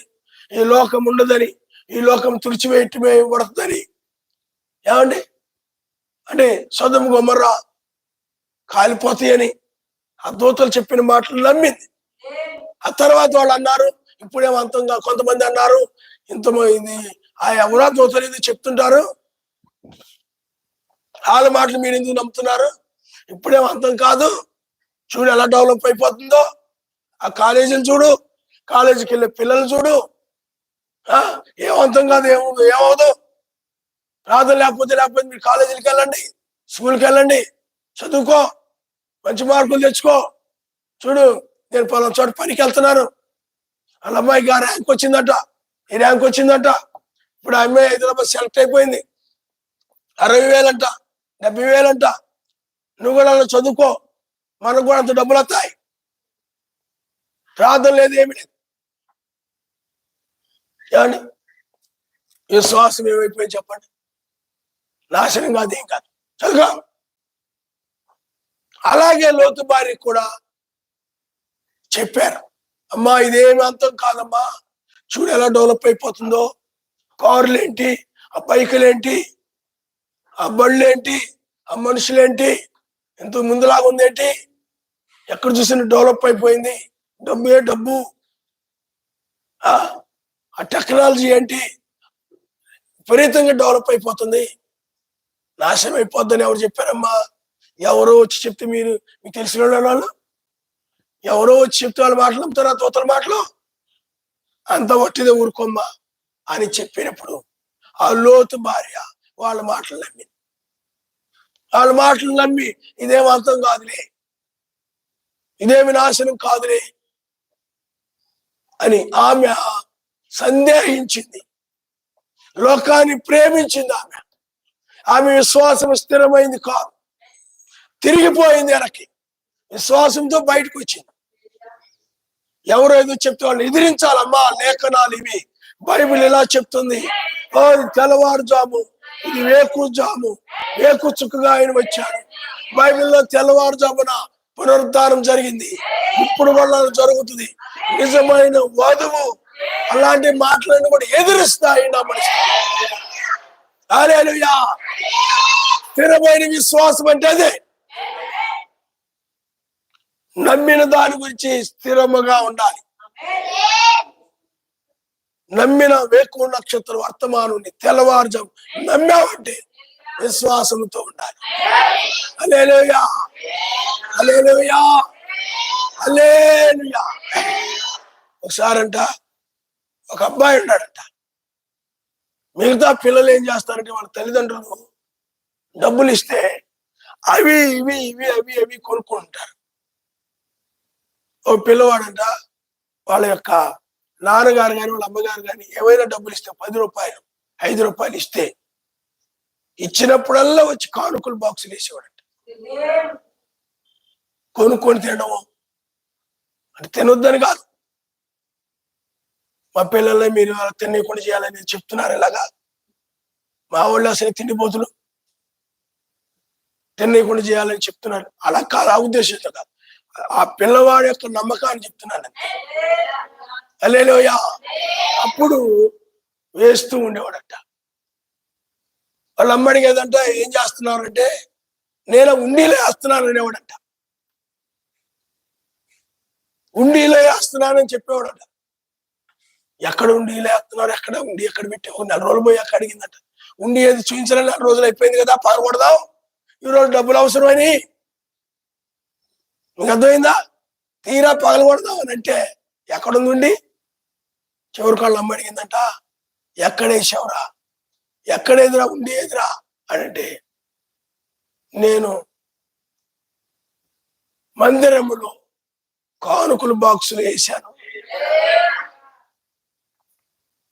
[SPEAKER 1] ఈ లోకం ఉండదని, ఈ లోకం తుడిచివేయబడుతుందని. ఏమండి? అంటే సొదొమ గొమొర్రా కాలిపోతాయని ఆ దూతలు చెప్పిన మాటలు నమ్మింది. ఆ తర్వాత వాళ్ళు అన్నారు, ఇప్పుడేమంతంగా కొంతమంది అన్నారు, ఇంతమైంది ఆ ఎవరా దోతలేదు చెప్తుంటారు, వాళ్ళ మాటలు మీరు ఎందుకు నమ్ముతున్నారు? ఇప్పుడేం అంతం కాదు, చూడు ఎలా డెవలప్ అయిపోతుందో. ఆ కాలేజీలు చూడు, కాలేజీకి వెళ్ళే పిల్లలు చూడు, ఏమంతం కాదు, ఏమవుదు. ప్రార్థన లేకపోతే మీరు కాలేజీకి వెళ్ళండి, స్కూల్కి వెళ్ళండి, చదువుకో, మంచి మార్కులు తెచ్చుకో. చూడు నేను పలానా చోట పనికి వెళ్తున్నాను, వాళ్ళ అమ్మాయికి ఆ ర్యాంక్ వచ్చిందట, ఈ ర్యాంక్ వచ్చిందట, ఇప్పుడు ఆ అమ్మాయి హైదరాబాద్ సెలెక్ట్ అయిపోయింది, 60,000 అంట, 70,000 అంట. నువ్వు కూడా అలా చదువుకో, మనకు కూడా అంత డబ్బులు వస్తాయి. ప్రార్థన లేదు, ఏమి లేదు. ఏమండి విశ్వాసం ఏమైపోయింది చెప్పండి? నాశనం కాదు, ఏం కాదు, చదువుగా. అలాగే లోతు భార్యకి కూడా చెప్పారు, అమ్మా ఇదేమి అంతం కాదమ్మా, చూడు ఎలా డెవలప్ అయిపోతుందో. కార్లేంటి, ఆ బైకులేంటి, ఆ బళ్ళేంటి, ఆ మనుషులేంటి, ఎంతో ముందులాగా ఉందేంటి, ఎక్కడ చూసినా డెవలప్ అయిపోయింది. డబ్బే డబ్బు, ఆ టెక్నాలజీ ఏంటి విపరీతంగా డెవలప్ అయిపోతుంది, నాశనం అయిపోద్దని ఎవరు చెప్పారమ్మా? ఎవరో వచ్చి చెప్తే మీకు తెలిసిన వాళ్ళు ఎవరో వచ్చి చెప్తే వాళ్ళు మాటలు నమ్ముతారు, ఆ తోతల మాటలు. అంత వట్టిదే ఊరుకోమ్మా అని చెప్పినప్పుడు ఆ లోతు భార్య వాళ్ళ మాటలు నమ్మి ఇదేం అర్థం కాదులే, ఇదేమి నాశనం కాదులే అని ఆమె సందేహించింది, లోకాన్ని ప్రేమించింది. ఆమె విశ్వాసం స్థిరమైంది కాదు, తిరిగిపోయింది వెనక్కి, విశ్వాసంతో బయటకు వచ్చింది. ఎవరో ఏదో చెప్తే వాళ్ళు ఎదిరించాలమ్మా, లేఖనాలు ఇవి, బైబిల్ ఇలా చెప్తుంది, తెల్లవారుజాము, ఇది వేకుజాము, వేకు చుక్కగా ఆయన వచ్చాడు. బైబిల్లో తెల్లవారుజామున పునరుద్ధానం జరిగింది, ఇప్పుడు వల్ల జరుగుతుంది. నిజమైన వధువు అలాంటి మాటలను కూడా ఎదిరిస్తాయి నా మనసు. హల్లెలూయా. స్థిరమైన విశ్వాసం అంటే అదే, నమ్మిన దాని గురించి స్థిరముగా ఉండాలి. నమ్మిన వేకువ నక్షత్రం వర్తమానుని తెల్లవారుజాము నమ్మావంటే విశ్వాసంతో ఉండాలి. హల్లెలూయా, హల్లెలూయా, హల్లెలూయా. ఒకసారంట ఒక అబ్బాయి ఉన్నాడంట, మిగతా పిల్లలు ఏం చేస్తారంటే వాళ్ళ తల్లిదండ్రులు డబ్బులు ఇస్తే అవి ఇవి ఇవి అవి అవి కొనుక్కుంటారు. ఓ పిల్లవాడంట వాళ్ళ యొక్క నాన్నగారు కానీ వాళ్ళ అమ్మగారు కానీ ఏమైనా డబ్బులు ఇస్తే 10 రూపాయలు 5 రూపాయలు ఇస్తే ఇచ్చినప్పుడల్లా వచ్చి కానుకలు బాక్సులు వేసేవాడంట. కొనుక్కొని తినడం అంటే తినొద్దని కాదు, మా పిల్లల్ని మీరు తినకుండా చేయాలని చెప్తున్నారు. ఇలాగా మా వాళ్ళు అసలు తిండిపోతులు తినకుండా చేయాలని చెప్తున్నారు. అలా కాదు, ఆ ఉద్దేశంతో కాదు, ఆ పిల్లవాడి యొక్క నమ్మకాన్ని చెప్తున్నాను అంతే. హల్లెలూయా. అప్పుడు వేస్తూ ఉండేవాడట. వాళ్ళ అమ్మడికి ఏదంట, ఏం చేస్తున్నారంటే నేను ఉండీలో వేస్తున్నాను అనేవాడట. ఉండీలో వేస్తున్నానని చెప్పేవాడట. ఎక్కడ ఉండీలో వేస్తున్నారు, ఎక్కడ ఉండి ఎక్కడ పెట్టావు, 4 రోజులు పోయి అక్కడ అడిగిందట. ఉండి ఏది చూపించాలని 4 రోజులు అయిపోయింది కదా, పాల్గొడదాం, ఈరోజు డబ్బులు అవసరమని. మీకు అర్థమైందా? తీరా పగలగొడదాం అని అంటే ఎక్కడుంది ఉండి? చివరికి వాళ్ళ అమ్మ అడిగిందంట, ఎక్కడేసావురా, ఎక్కడేదిరా ఉండి ఏదిరా అని అంటే, నేను మందిరములో కానుకలు బాక్సులు వేసాను.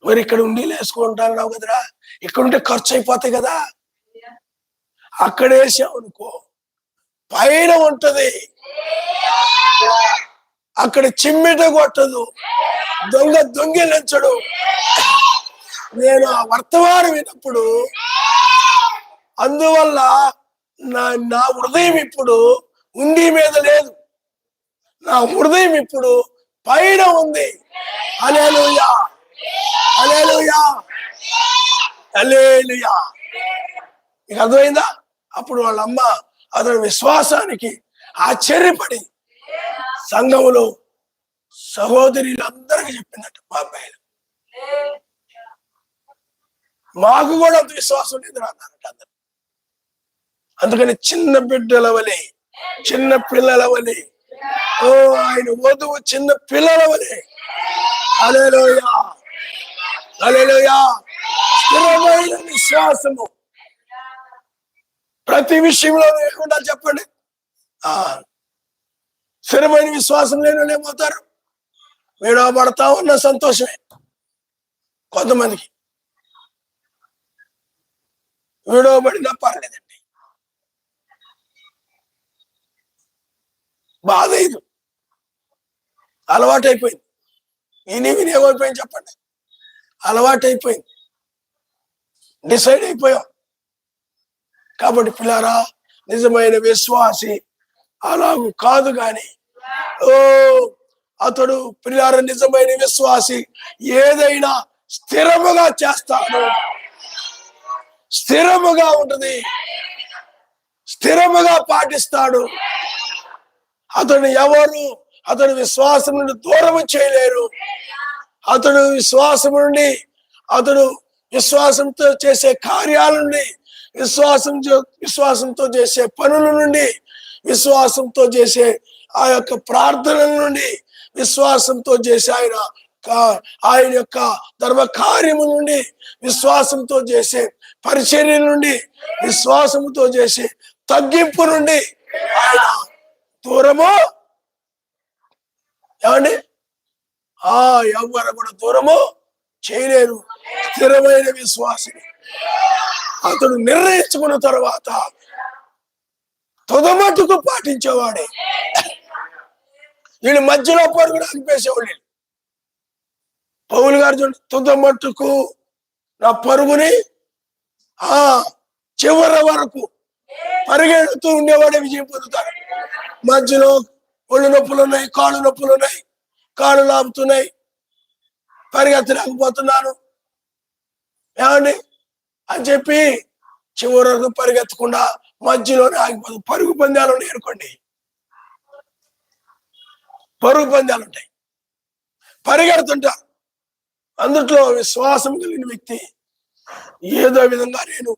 [SPEAKER 1] మరి ఇక్కడ ఉండి వేసుకుంటాను కదరా, ఇక్కడ ఉంటే ఖర్చు అయిపోతాయి కదా, అక్కడ వేసావు అనుకో పైన ఉంటది, అక్కడ చిమ్మిట కొట్టదు, దొంగిలించడు. నేను ఆ వర్తమానం విన్నప్పుడు అందువల్ల నా హృదయం ఇప్పుడు ఉండి మీద లేదు, నా హృదయం ఇప్పుడు పైన ఉంది. హల్లెలూయా, హల్లెలూయా, హల్లెలూయా. మీకు అర్థమైందా? అప్పుడు వాళ్ళ అమ్మ అతని విశ్వాసానికి ఆశ్చర్యపడి సంఘములో సహోదరులందరికీ చెప్పిందట, మా అబ్బాయిలు మాకు కూడా అంత విశ్వాసం లేదు అన్నారట అందరు. అందుకని చిన్న బిడ్డల వలె, చిన్న పిల్లల వలె, ఓ ఆయన వధువు చిన్న పిల్లల వలె, హల్లెలూయా హల్లెలూయా, స్థిరమైన విశ్వాసము ప్రతి విషయంలో లేకుండా చెప్పండి. స్థిరమైన విశ్వాసం లేని వాళ్ళు ఏమవుతారు? విడవబడతా ఉన్న సంతోషమే. కొంతమందికి విడవబడినా పర్లేదండి, బాధ ఇది అలవాటైపోయింది. విని ఏమైపోయింది చెప్పండి? అలవాటైపోయింది, డిసైడ్ అయిపోయాం. కాబట్టి పిల్లారా, నిజమైన విశ్వాసి అలాగూ కాదు. కానీ అతడు పిల్లార నిజమైన విశ్వాసి ఏదైనా స్థిరముగా చేస్తాడు, స్థిరముగా ఉంటుంది, స్థిరముగా పాటిస్తాడు. అతడు ఎవరు అతడు విశ్వాసం నుండి దూరం చేయలేరు. అతడు విశ్వాసంతో చేసే కార్యాల నుండి, విశ్వాసంతో చేసే పనుల నుండి, విశ్వాసంతో చేసే ఆ యొక్క ప్రార్థనల నుండి, విశ్వాసంతో చేసే ఆయన యొక్క ధర్మ కార్యము నుండి, విశ్వాసంతో చేసే పరిచర్య నుండి, విశ్వాసంతో చేసే తగ్గింపు నుండి ఆయన దూరము ఏమండి ఎవరు కూడా దూరము చేయలేరు. స్థిరమైన విశ్వాసిని అతడు నిర్ణయించుకున్న తర్వాత తుదమట్టుకు పాటించేవాడే. వీళ్ళు మధ్యలో పరుగుడు అనిపేసేవాళ్ళు. పౌలు గారు చూడండి, తుదమట్టుకు నా పరుగుని చివరి వరకు పరిగెడుతూ ఉండేవాడే విజయం పొందుతాడు. మధ్యలో ఒళ్ళు నొప్పులు ఉన్నాయి, కాళ్ళు నొప్పులు ఉన్నాయి, కాళ్ళు లాగుతున్నాయి, పరిగెత్తలేకపోతున్నాను ఏమండి అని చెప్పి చివరి వరకు పరిగెత్తకుండా మధ్యలోనే ఆగిపోతుంది. పరుగు పందాలు ఉన్నాయి అనుకోండి, పరుగు పందాలు ఉంటాయి, పరిగెడుతుంటారు. అందుట్లో విశ్వాసం కలిగిన వ్యక్తి ఏదో విధంగా నేను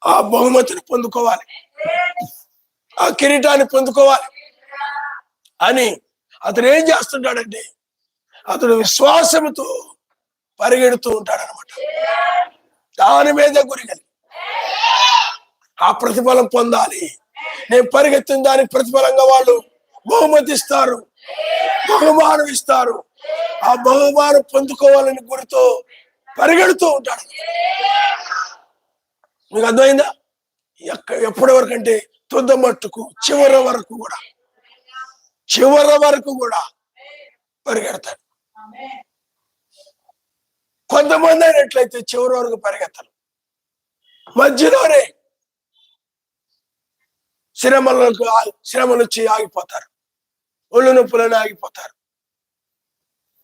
[SPEAKER 1] ఆ బహుమతిని పొందుకోవాలి, ఆ కిరీటాన్ని పొందుకోవాలి అని అతను ఏం చేస్తుంటాడంటే అతడు విశ్వాసంతో పరిగెడుతూ ఉంటాడు అనమాట. దాని మీద గురి కలిగి ఆ ప్రతిఫలం పొందాలి. నేను పరిగెత్తిన దానికి ప్రతిఫలంగా వాళ్ళు బహుమతి ఇస్తారు, బహుమానం ఇస్తారు. ఆ బహుమానం పొందుకోవాలని గురితో పరిగెడుతూ ఉంటాడు. మీకు అర్థమైందా? ఎప్పటి వరకు అంటే తుద మట్టుకు చివరి వరకు కూడా పరిగెడతాడు. కొంతమంది అయినట్లయితే చివరి వరకు పరిగెత్తరు, మధ్యలోనే శ్రమలు వచ్చి ఆగిపోతారు, ఒళ్ళు నొప్పులని ఆగిపోతారు.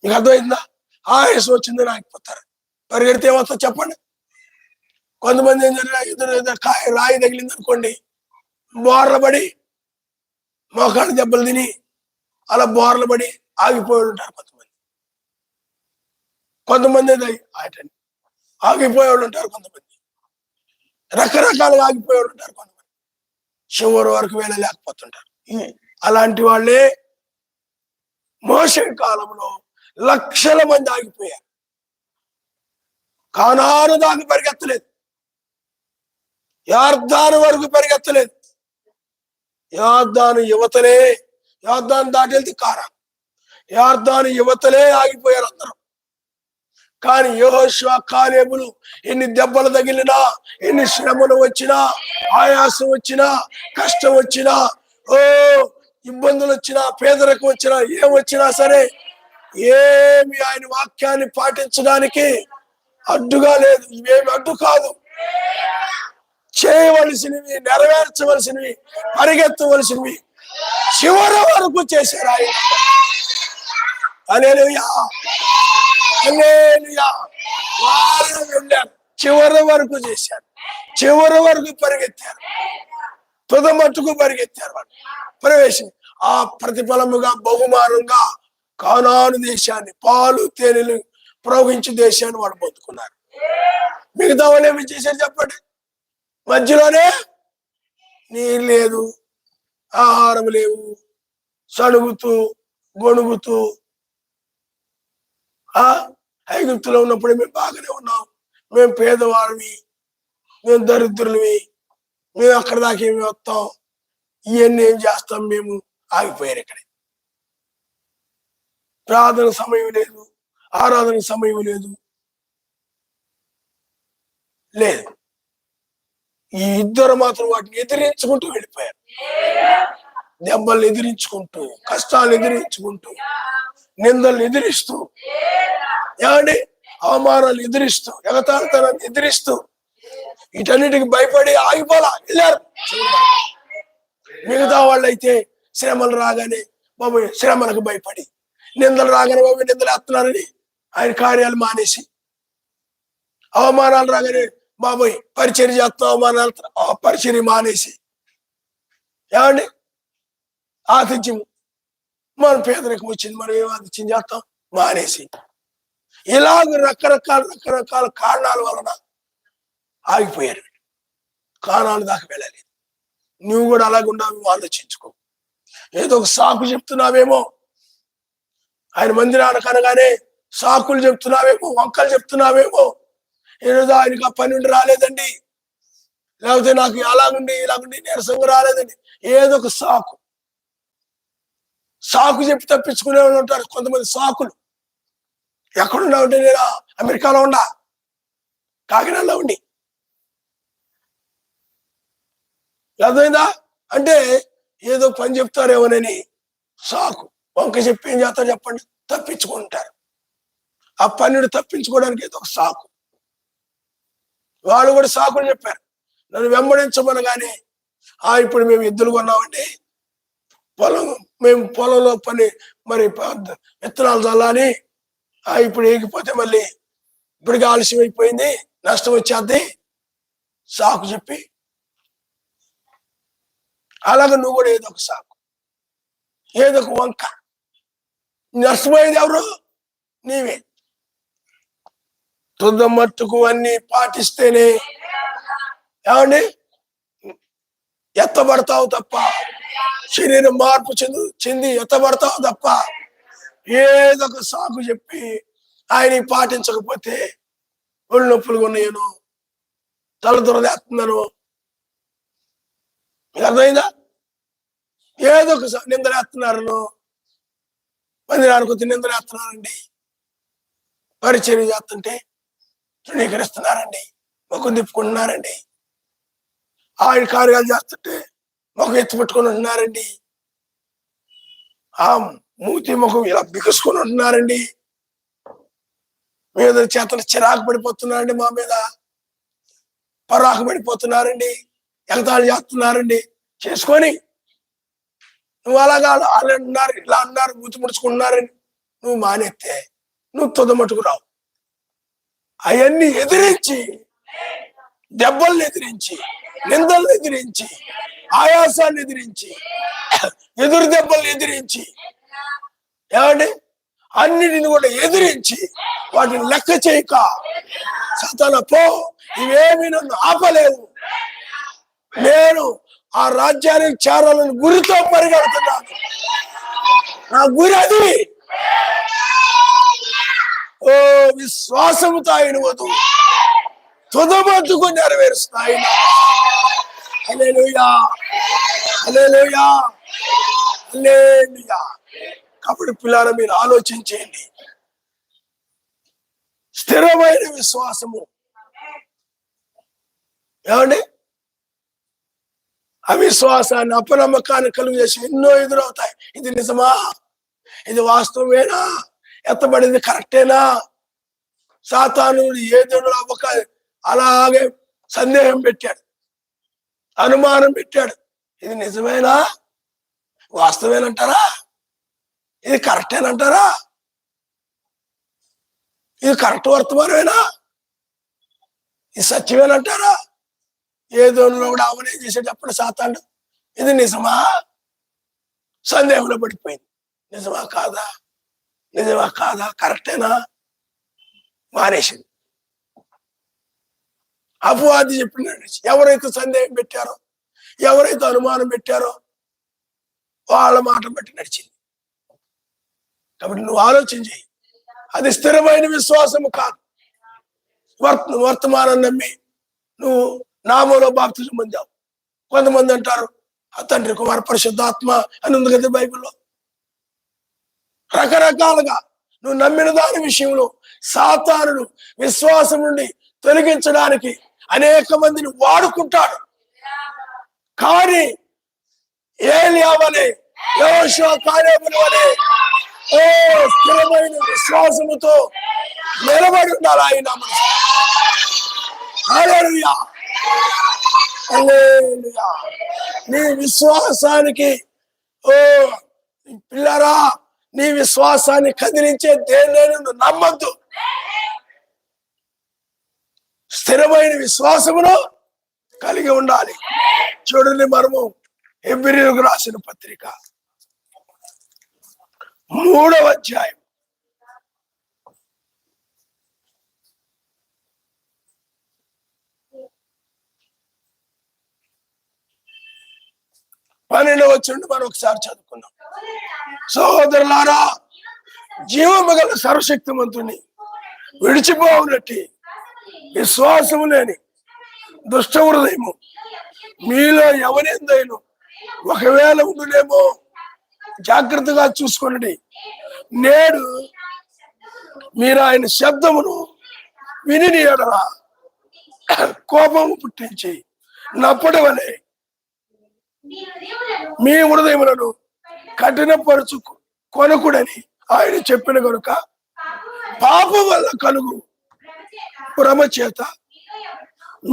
[SPEAKER 1] మీకు అర్థమైందా? ఆయాసం వచ్చిందని ఆగిపోతారు. పరిగెడితే ఏమవుతుందో చెప్పండి. కొంతమంది ఏం జరిగినా రాయి తగిలింది అనుకోండి, బోర్ల పడి మోకాళ్ళ దెబ్బలు తిని అలా బోర్లు పడి ఆగిపోయి ఉంటారు. కొంతమంది ఆగిపోయేవాళ్ళు ఉంటారు, కొంతమంది రకరకాలుగా ఆగిపోయేవాళ్ళు ఉంటారు, కొంతమంది చివరి వరకు వెళ్ళలేకపోతుంటారు. అలాంటి వాళ్ళే మోషే కాలంలో లక్షల మంది ఆగిపోయారు. కానాను దాకా పరిగెత్తలేదు, యార్దాను వరకు పరిగెత్తలేదు. యార్దాను యువతలే, యార్దాను దాటి వెళ్తే యార్దాను యువతలే ఆగిపోయారు అందరూ. కానీ యెహోషువ కాలేబులు ఎన్ని దెబ్బలు తగిలినా, ఎన్ని శ్రమలు వచ్చినా, ఆయాసం వచ్చినా, కష్టం వచ్చినా, ఇబ్బందులు వచ్చినా, పేదరికం వచ్చినా, ఏమొచ్చినా సరే ఏమి ఆయన వాక్యాన్ని పాటించడానికి అడ్డుగా లేదు. ఇవేమి అడ్డు కాదు. చేయవలసినవి, నెరవేర్చవలసినవి, పరిగెత్తవలసినవి చివరి వరకు చేశారు ఆయన. హల్లెలూయా హల్లెలూయా. వాళ్ళు వెళ్ళారు, చివరి వరకు చేశారు, చివరి వరకు పరిగెత్తారు, తుద మట్టుకు పరిగెత్తారు. వాళ్ళు ప్రవేశం ఆ ప్రతిఫలముగా బహుమానంగా కానాను దేశాన్ని, పాలు తేనెలు ప్రవహించే దేశాన్ని వాళ్ళు పొందుకున్నారు. మిగతా వాళ్ళు ఏమి చేశారు చెప్పండి? మధ్యలోనే నీరు లేదు, ఆహారం లేవు, సణుగుతూ గొణుగుతూ ఐగుప్తులో ఉన్నప్పుడే మేము బాగానే ఉన్నాం, మేము పేదవాళ్ళమి, మేము దరిద్రులమి, మేము అక్కడ దాకా ఏమి వస్తాం, ఇవన్నీ ఏం చేస్తాం, మేము ఆగిపోయారు. ఇక్కడ ప్రార్థన సమయం లేదు, ఆరాధన సమయం లేదు. ఈ ఇద్దరు మాత్రం వాటిని ఎదిరించుకుంటూ వెళ్ళిపోయారు. దెబ్బలు ఎదిరించుకుంటూ, కష్టాలు ఎదిరించుకుంటూ, నిందలు ఎదిరిస్తూ, ఏమండి అవమానాలు ఎదిరిస్తూ, ఎగతాళితనాన్ని ఎదిరిస్తూ, వీటన్నిటికి భయపడి ఆగిపోలా వెళ్ళారు. మిగతా వాళ్ళైతే శ్రమలు రాగానే బాబు శ్రమలకు భయపడి, నిందలు రాగానే బాబు నిందలు వేస్తున్నారని ఆయన కార్యాలు మానేసి, అవమానాలు రాగానే బాబోయ్ పరిచర్య చేస్తాం, అవమానాలు పరిచర్య మానేసి, ఏమండి ఆతిథ్యం మన పేదరికం వచ్చింది, మనం ఏం ఆతిథ్యం చేస్తాం మానేసి, ఇలాగ రకరకాల కారణాల వలన ఆగిపోయారు. కారణాలు దాకా వెళ్ళలేదు. నువ్వు కూడా అలాగే ఉన్నావు, ఆలోచించుకో. ఏదో ఒక సాకు చెప్తున్నావేమో, ఆయన మందిరానికి అనగానే సాకులు చెప్తున్నావేమో, వంకలు చెప్తున్నావేమో. ఈరోజు ఆయనకి ఆ పని ఉండి రాలేదండి, లేకపోతే నాకు అలాగుండి ఇలాగుండి నీరసంగా రాలేదండి. ఏదో ఒక సాకు చెప్పి తప్పించుకునే వాళ్ళు ఉంటారు కొంతమంది. సాకులు ఎక్కడున్నా ఉంటే నేను అమెరికాలో ఉండా, కాకినాడలో ఉండి, అర్థమైందా అంటే ఏదో పని చెప్తారేమోనని సాకు వంక చెప్పి ఏం చేస్తారు చెప్పండి, తప్పించుకుంటారు. ఆ పనిని తప్పించుకోవడానికి ఏదో ఒక సాకు. వాళ్ళు కూడా సాకులు చెప్పారు. నన్ను వెంబడించమనగానే ఇప్పుడు మేము ఎద్దులు కొన్నామండి, మేము పొలంలో పని మరి విత్తనాలు చల్లాని, ఇప్పుడు ఏగిపోతే మళ్ళీ ఇప్పటికి ఆలస్యం అయిపోయింది, నష్టం వచ్చేద్ది సాకు చెప్పి. అలాగే నువ్వు కూడా ఏదో ఒక సాకు, ఏదో ఒక వంక. నష్టపోయేది ఎవరు? నీవే. తుద మట్టుకు అన్ని పాటిస్తేనే ఏమండి ఎత్తబడతావు తప్ప, శరీరం మార్పు చెంది ఎత్తబడతావు తప్ప, ఏదో ఒక సాకు చెప్పి ఆయన పాటించకపోతే ఒళ్ళు నొప్పులుగా ఉన్నాయను, తల దురదేస్తున్నాను, అర్థమైందా? ఏదో ఒక నిందలేస్తున్నారను, మందిరానికి వచ్చి నిందలేస్తున్నారండి, పరిచర్య చేస్తుంటే తృణీకరిస్తున్నారండి, ముఖం తిప్పుకుంటున్నారండి, ఆయన కార్యాలు చేస్తుంటే ముఖం ఎత్తి పెట్టుకొని ఉంటున్నారండి, ఆ మూతి ముఖం ఇలా బిగుసుకొని ఉంటున్నారండి, మీద చేతలు చిరాకు పడిపోతున్నారండి, మా మీద పరాకు పడిపోతున్నారండి, ఎగతాళి చేస్తున్నారండి. చేసుకొని నువ్వు అలాగా అలా అన్నారు, ఇలా అన్నారు, మూతి ముడుచుకుంటున్నారని నువ్వు మానేస్తే నువ్వు తుదమట్టుకు రావు. అవన్నీ ఎదిరించి, దెబ్బల్ని ఎదిరించి, నిందల్ని ఎదిరించి, ఆయాసాన్ని ఎదిరించి, ఎదురు దెబ్బల్ని ఎదిరించి, ఏమండి అన్నిటిని కూడా ఎదిరించి వాటిని లెక్క చేయక సతన పో, ఇవేమీ నన్ను ఆపలేవు, నేను ఆ రాజ్యానికి చేరాలని గురితో పరిగెడుతున్నాను, నా గురి అది. ఓ విశ్వాసముతో ఆయన వధు తుదమట్టుకు నెరవేరుస్తాయి. హల్లెలూయా, హల్లెలూయా, హల్లెలూయా. కాబట్టి పిల్లలు మీరు ఆలోచించేయండి. స్థిరమైన విశ్వాసము, ఏమండి అవిశ్వాసాన్ని, అపనమ్మకాన్ని కలుగు చేసి ఎన్నో ఎదురవుతాయి. ఇది నిజమా? ఇది వాస్తవమేనా? ఎత్తబడింది కరెక్టేనా? సాతాను ఏదో అవ్వక అలాగే సందేహం పెట్టాడు, అనుమానం పెట్టాడు. ఇది నిజమేనా? వాస్తవేనంటారా? ఇది కరెక్టేనంటారా? ఇది కరెక్ట్ వర్తమానమేనా? ఇది సత్యమేనంటారా? ఏదో కూడా అవనే చేసేటప్పుడు సాతాను ఇది నిజమా? సందేహంలో పడిపోయింది. నిజమా కాదా, నిజమా కాదా, కరెక్టేనా, మానేసింది. అపవాది చెప్పినాడు. ఎవరైతే సందేహం పెట్టారో, ఎవరైతే అనుమానం పెట్టారో వాళ్ళ మాట బట్టి నడిచింది. కాబట్టి నువ్వు ఆలోచన చేయి. అది స్థిరమైన విశ్వాసము కాదు. వర్తమానం నమ్మి నువ్వు నామంలో బాప్తిజం పొందావు. కొంతమంది అంటారు తండ్రి కుమార పరిశుద్ధాత్మ అని ఉంది కదా బైబిల్లో. రకరకాలుగా నువ్వు నమ్మిన దాని విషయంలో సాతానుడు విశ్వాసం నుండి తొలగించడానికి అనేక మందిని వాడుకుంటాడు. కానీ ఏలియా వలె, యెహోషువ కాలేబుల వలె స్థిరమైన విశ్వాసముతో నిలబడి ఉండాలి ఆయన మనసు. హల్లెలూయా, హల్లెలూయా. నీ విశ్వాసానికి పిల్లరా, నీ విశ్వాసాన్ని కదిలించే దేన్నైనా నువ్వు నమ్మద్దు. స్థిరమైన విశ్వాసమును కలిగి ఉండాలి. చూడండి, మనము హెబ్రీయులకు రాసిన పత్రిక 3వ అధ్యాయం 12వ వచనం మనం ఒకసారి చదువుకున్నాం. సహోదరులారా, జీవము గల సర్వశక్తిమంతుని విడిచిపోవునట్టి విశ్వాసము లేని దుష్ట హృదయము మీలో ఎవరెందైనా ఒకవేళ ఉండునేమో జాగ్రత్తగా చూసుకోండి. నేడు మీరు ఆయన శబ్దమును విని ఎడల కోపము పుట్టించి నప్పటి వలె మీ హృదయములను కఠినపరుచు కొనకుడని ఆయన చెప్పిన కనుక పాపం వల్ల కలుగు భ్రమ చేత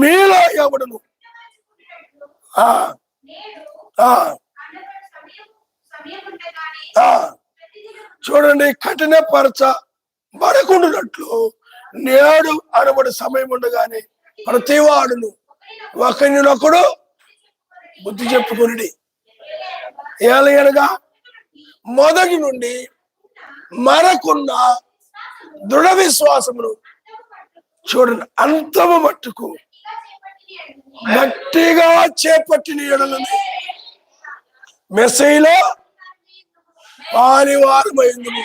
[SPEAKER 1] మీలో ఎవడును చూడండి, కఠినపరచబడకుండానట్లు నేడు అనబడి సమయం ఉండగానే ప్రతి వాడును ఒకరినొకడు బుద్ధి చెప్పుకుని ఏలయనగా మొదటి నుండి మనకున్న దృఢ విశ్వాసమును చూడండి అంతము మట్టుకు గట్టిగా చేపట్టిన ఎడలని మెస్సీలో పాలివారమైంది.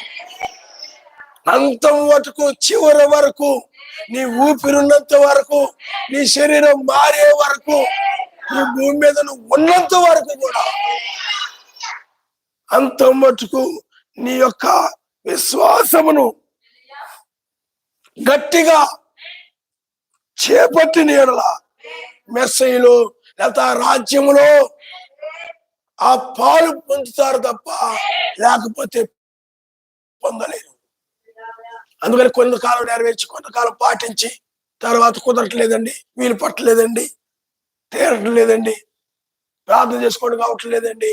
[SPEAKER 1] అంతం మటుకు చివరి వరకు, నీ ఊపిరున్నంత వరకు, నీ శరీరం మారే వరకు, నీ భూమి మీద నువ్వు ఉన్నంత వరకు కూడా అంతం మటుకు నీ యొక్క విశ్వాసమును గట్టిగా చేపట్టిన ఎడల మెస్సీలో లేదా రాజ్యములో ఆ పాలు పొందుతారు తప్ప లేకపోతే పొందలేరు. అందుకని కొంతకాలం నెరవేర్చి కొంతకాలం పాటించి తర్వాత కుదరట్లేదండి, వీలు పట్టలేదండి, తీరట్లేదండి, ప్రార్థన చేసుకోవడం కావట్లేదండి,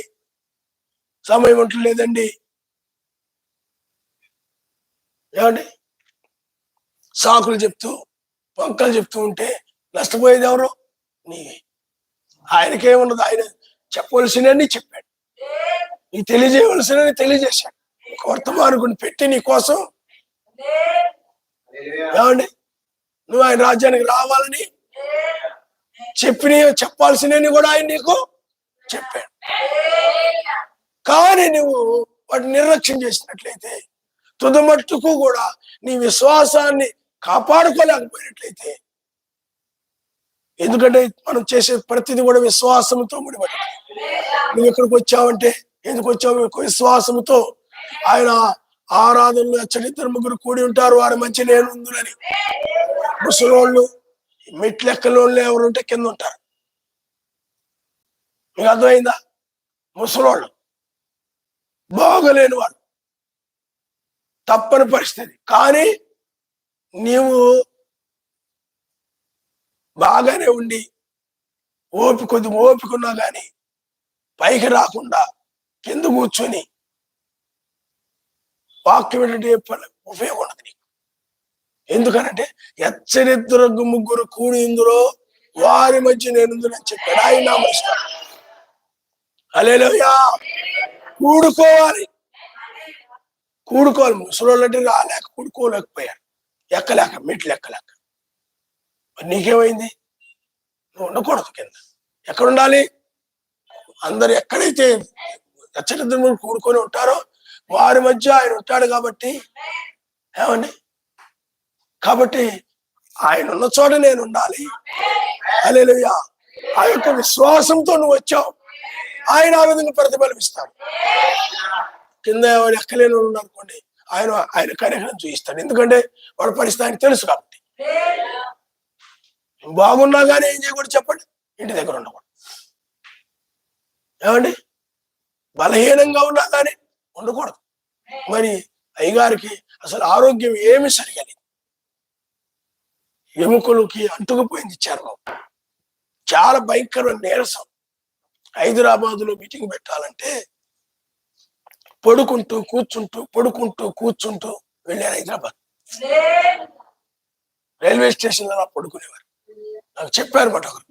[SPEAKER 1] సమయం ఉండలేదండి, ఏమండి సాకులు చెప్తూ వంకలు చెప్తూ ఉంటే నష్టపోయేది ఎవరు? నీవే. ఆయనకేమున్నది? ఆయన చెప్పవలసినని చెప్పాడు, నీకు తెలియజేయవలసినని తెలియజేశాడు. వర్తమానుకుని పెట్టి నీ కోసం ఏమండి నువ్వు ఆయన రాజ్యానికి రావాలని చెప్పాల్సినవి కూడా ఆయన నీకు చెప్పాడు. కానీ నువ్వు వాటిని నిర్లక్ష్యం చేసినట్లయితే, తుదమట్టుకు కూడా నీ విశ్వాసాన్ని కాపాడుకోలేకపోయినట్లయితే, ఎందుకంటే మనం చేసే ప్రతిదీ కూడా విశ్వాసంతో ముడిపడి. నువ్వు ఎక్కడికి వచ్చావంటే ఎందుకు వచ్చావు? విశ్వాసంతో. ఆయన ఆరాధనలు ఇద్దరు ముగ్గురు కూడి ఉంటారు, వారి మంచి నేను ఉందని. ముసలోళ్ళు మెట్లెక్కలోళ్ళు ఎవరు ఉంటే కింద ఉంటారు. మీకు అర్థమైందా? ముసలోళ్ళు బాగలేని వాళ్ళు, తప్పని పరిస్థితి. కానీ నీవు బాగానే ఉండి కొద్ది ఓపికన్నా కానీ పైకి రాకుండా కింద కూర్చొని వాక్యం ఏంటంటే ఉపయోగం ఉండదు నీకు. ఎందుకనంటే ఎచ్చరిద్దరు ముగ్గురు కూడి ఇందులో వారి మధ్య నేనుందని చెప్పాడు ఆయన. హల్లెలూయా. కూడుకోవాలి. ముసలోళ్ళు అంటే రాలేక కూడుకోలేకపోయారు, ఎక్కలేక, మెట్లు ఎక్కలేక. నీకేమైంది? నువ్వు ఉండకూడదు కింద. ఎక్కడ ఉండాలి? అందరు ఎక్కడైతే నక్షత్రములు కూడుకొని ఉంటారో వారి మధ్య ఆయన ఉంటాడు కాబట్టి. ఏమండి? కాబట్టి ఆయన ఉన్న చోట నేను ఉండాలి. హల్లెలూయా. ఆ యొక్క విశ్వాసంతో నువ్వు వచ్చావు, ఆయన ఆ విధంగా ప్రతిఫలమిస్తాడు. కింద ఎవరు ఎక్కలేని అనుకోండి, ఆయన కనికరం చూపిస్తాడు. ఎందుకంటే వాడి పరిస్థితి ఆయనకు తెలుసు కాబట్టి. బాగున్నా కానీ ఏం చేయకూడదు చెప్పండి? ఇంటి దగ్గర ఉండకూడదు. ఏమండి? బలహీనంగా ఉన్నా కానీ ఉండకూడదు. మరి అయ్యగారికి అసలు ఆరోగ్యం ఏమి సరిగలేదు, ఎముకలకి అంటుకుపోయింది చర్మం, చాలా భయంకరమైన నీరసం. హైదరాబాదులో మీటింగ్ పెట్టాలంటే పడుకుంటూ కూర్చుంటూ వెళ్ళారు హైదరాబాద్. రైల్వే స్టేషన్ లో పడుకునేవారు. నాకు చెప్పారు మాట ఒకరు.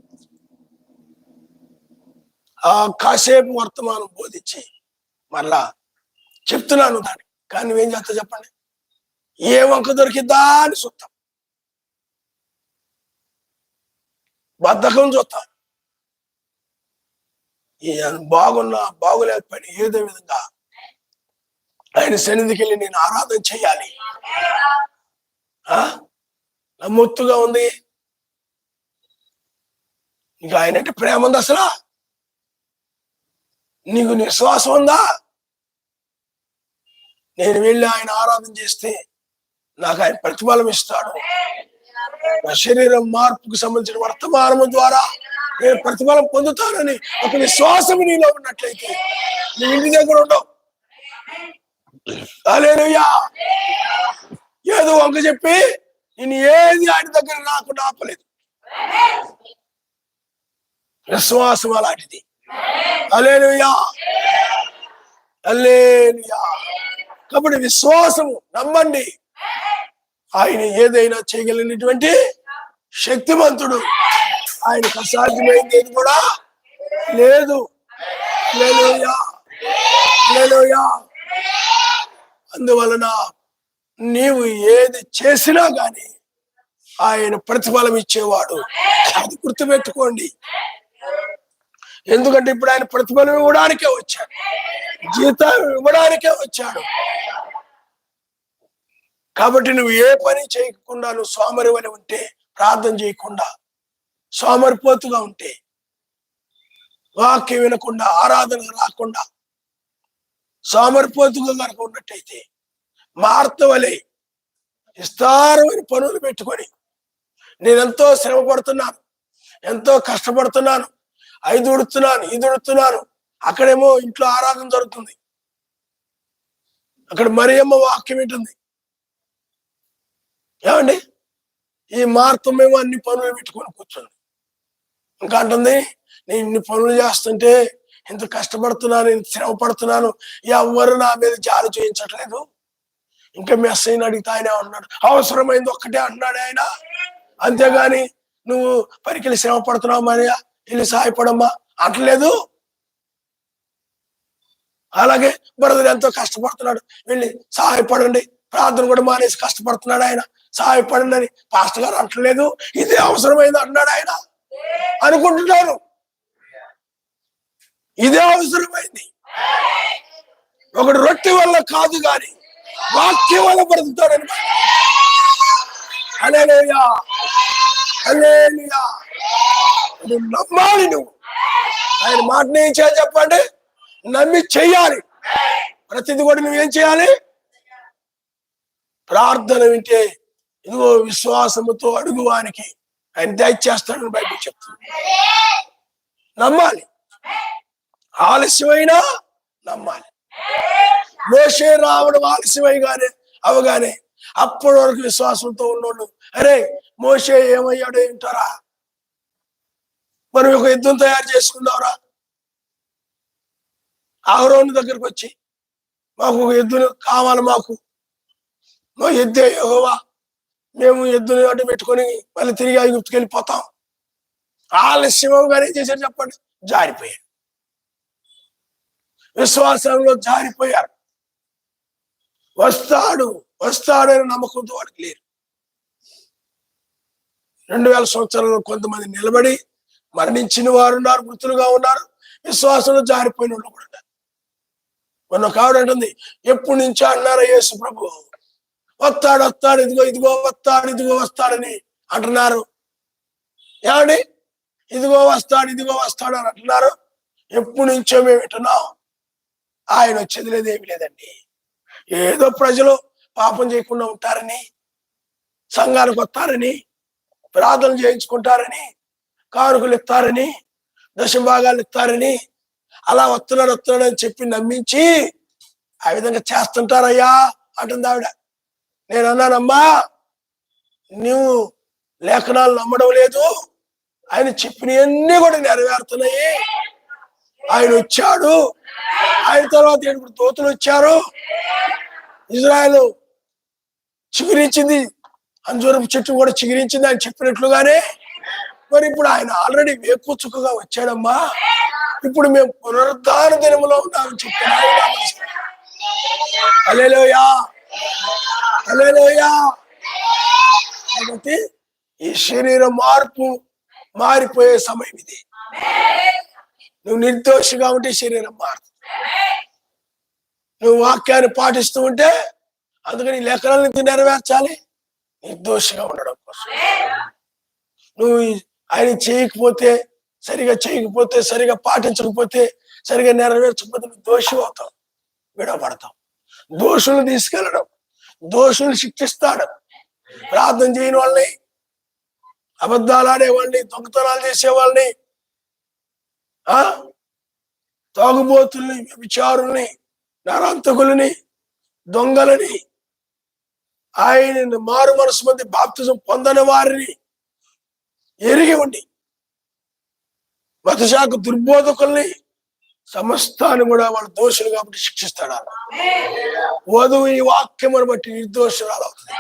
[SPEAKER 1] ఆ కాసేపు వర్తమానం బోధించి మళ్ళా చెప్తున్నాను దాన్ని, కానీ నువ్వేం చేస్తా చెప్పండి? ఏ వంక దొరికిద్దా అని చూస్తాం, బద్ధకం చూస్తాం. బాగున్నా బాగులేకపోయినా ఏదో విధంగా ఆయన సన్నిధికి వెళ్ళి నేను ఆరాధన చేయాలి. నమ్మొత్తుగా ఉంది. ఇంకా ఆయన అంటే ప్రేమ ఉంది అసలు? నీకు విశ్వాసం ఉందా? నేను వెళ్ళి ఆయన ఆరాధన చేస్తే నాకు ఆయన ప్రతిఫలం ఇస్తాడు. నా శరీరం మార్పుకు సంబంధించిన వర్తమానము ద్వారా నేను ప్రతిఫలం పొందుతానని ఒక విశ్వాసం నీలో ఉన్నట్లయితే నీ ఇంటి దగ్గర ఉండవు. హల్లెలూయా. ఏదో వంక చెప్పి నేను ఏది ఆయన దగ్గర రాకుండా ఆపలేదు. విశ్వాసం అలాంటిది. హల్లెలూయా, హల్లెలూయా. కాబట్టి విశ్వాసము, నమ్మండి. ఆయన ఏదైనా చేయగలిగినటువంటి శక్తిమంతుడు. ఆయనకు అసాధ్యమైంది ఏది కూడా లేదు. హల్లెలూయా, హల్లెలూయా. అందువలన నీవు ఏది చేసినా గాని ఆయన ప్రతిఫలం ఇచ్చేవాడు. అది గుర్తుపెట్టుకోండి. ఎందుకంటే ఇప్పుడు ఆయన ప్రతిఫలం ఇవ్వడానికే వచ్చాడు, జీతం ఇవ్వడానికే వచ్చాడు. కాబట్టి నువ్వు ఏ పని చేయకుండా, నువ్వు సోమరివని ఉంటే, ప్రార్థన చేయకుండా సోమరిపోతుగా ఉంటే, వాక్యం వినకుండా, ఆరాధన రాకుండా సోమరిపోతుగా కనుక ఉన్నట్టయితే, మార్తవలే విస్తారమైన పనులు పెట్టుకొని నేనెంతో శ్రమ పడుతున్నాను, ఎంతో కష్టపడుతున్నాను, ఇది ఉడుతున్నాను. అక్కడేమో ఇంట్లో ఆరాధన జరుగుతుంది, అక్కడ మరియమ్మ వాక్యం ఏంటుంది. ఏమండి? ఈ మార్తమేమో అన్ని పనులు పెట్టుకొని కూర్చుంది. ఇంకా అంటుంది, నేను ఇన్ని పనులు చేస్తుంటే, ఇంత కష్టపడుతున్నాను, ఇంత శ్రమ పడుతున్నాను, ఎవరు నా మీద జాలి చేయించట్లేదు. ఇంకా మెస్ అయిన అడిగితే ఆయన అన్నాడు, అవసరమైంది ఒక్కటే అంటున్నాడు ఆయన. అంతేగాని నువ్వు పనికి శ్రమ పడుతున్నావు మరియా, వెళ్ళి సహాయపడమ్మా అంటలేదు. అలాగే బ్రదర్ ఎంతో కష్టపడుతున్నాడు, వెళ్ళి సహాయపడండి, ప్రార్థన కూడా మానేసి కష్టపడుతున్నాడు ఆయన, సహాయపడండి అని పాస్టర్ గారు అంటలేదు. ఇదే అవసరమైంది అంటున్నాడు ఆయన. అనుకుంటున్నాను ఇదే అవసరమైంది. ఒకడు రొట్టె వల్ల కాదు గాని వాక్యం వల్ల బ్రతుకుతాడని. హల్లెలూయా, హల్లెలూయా. నువ్వు నమ్మాలి. నువ్వు ఆయన మాటని ఏం చేయాలి చెప్పండి? నమ్మి చెయ్యాలి. ప్రతిది కూడా నువ్వేం చేయాలి? ప్రార్థన వింటే ఇదిగో విశ్వాసముతో అడుగువానికి ఆయన దయచేస్తాడని బైబిల్ చెప్తుంది. నమ్మాలి, ఆలస్యమైనా నమ్మాలి. మోషే రావడం ఆలస్యమైగానే అవగానే అప్పటి వరకు విశ్వాసంతో ఉన్నోళ్ళు, అరే మోషే ఏమయ్యాడో ఏంటారా, మనం ఒక యుద్ధం తయారు చేసుకుందాంరా. అహరోను దగ్గరకు వచ్చి, మాకు ఒక ఎద్దును కావాలి, మాకు ఎద్దే యెహోవా, మేము ఎద్దుని అడ్డు పెట్టుకొని మళ్ళీ తిరిగి ఐగుప్తుకి వెళ్ళిపోతాం. ఆలస్యంగానే చేశారు చెప్పండి, జారిపోయారు. విశ్వాసంలో జారిపోయారు. వస్తాడని నమ్మకంతో వాడికి లేరు. 2000 సంవత్సరాల్లో కొంతమంది నిలబడి మరణించిన వారు ఉన్నారు, మృతులుగా ఉన్నారు, విశ్వాసంలో జారిపోయిన వాళ్ళు కూడా ఉన్నారు. మొన్న కావిడ అంటుంది, ఎప్పుడు నుంచో అన్నారా యేసు ప్రభు వస్తాడు ఇదిగో వస్తాడని అంటున్నారు. ఏమండి, ఇదిగో వస్తాడు అని అంటున్నారు. ఎప్పుడు నుంచో మేము వింటున్నాం, ఆయన వచ్చేది లేదు, ఏమి లేదండి. ఏదో ప్రజలు పాపం చేయకుండా ఉంటారని, సంఘానికి వస్తారని, ప్రార్థన చేయించుకుంటారని, కానుకలు ఇస్తారని, దశభాగాలు ఇస్తారని, అలా వస్తున్నాడు అని చెప్పి నమ్మించి ఆ విధంగా చేస్తుంటారయ్యా అంటుంది ఆవిడ. నేను అన్నానమ్మా, నువ్వు లేఖనాలు నమ్మడం లేదు, ఆయన చెప్పినవన్నీ కూడా నెరవేరుతున్నాయి. ఆయన వచ్చాడు, ఆయన తర్వాత 7 దూతలు వచ్చారు, ఇజ్రాయెల్ చిగురించింది, అంజూరపు చెట్టు కూడా చిగురించింది ఆయన చెప్పినట్లుగానే. మరి ఇప్పుడు ఆయన ఆల్రెడీ వేకుచుక్కగా వచ్చాడమ్మా, ఇప్పుడు మేము పునరుద్ధాన దినములో ఉన్నామని చెప్పాను. హల్లెలూయా, హల్లెలూయా. కాబట్టి ఈ శరీర మార్పు మారిపోయే సమయం ఇది. నువ్వు నిర్దోషిగా ఉంటే శరీరం మారుతుంది. నువ్వు వాక్యాన్ని పాటిస్తూ ఉంటే, అందుకని లేఖనాలను నెరవేర్చాలి, నిర్దోషిగా ఉండడం కోసం. నువ్వు ఆయన సరిగా చేయకపోతే, సరిగా పాటించకపోతే, సరిగా నెరవేర్చకపోతే నువ్వు దోషి అవుతావు, విడవబడతావు. దోషులు తీసుకెళ్ళడం, దోషులు శిక్షిస్తాడు. ప్రార్థన చేయని వాళ్ళని, అబద్ధాలు ఆడేవాళ్ళని, దొంగతనాలు చేసేవాళ్ళని, తాగుబోతుల్ని, వ్యభిచారుల్ని, నరాంతకులని, దొంగలని, ఆయన మారు మనసు మంది బాప్తిజం పొందని వారిని ఎరిగి ఉండి మతశాఖ దుర్బోధకుల్ని సమస్తాన్ని కూడా వాళ్ళు దోషులు కాబట్టి శిక్షిస్తాడు. వధువు ఈ వాక్యమును బట్టి నిర్దోషురాలు అవుతుంది.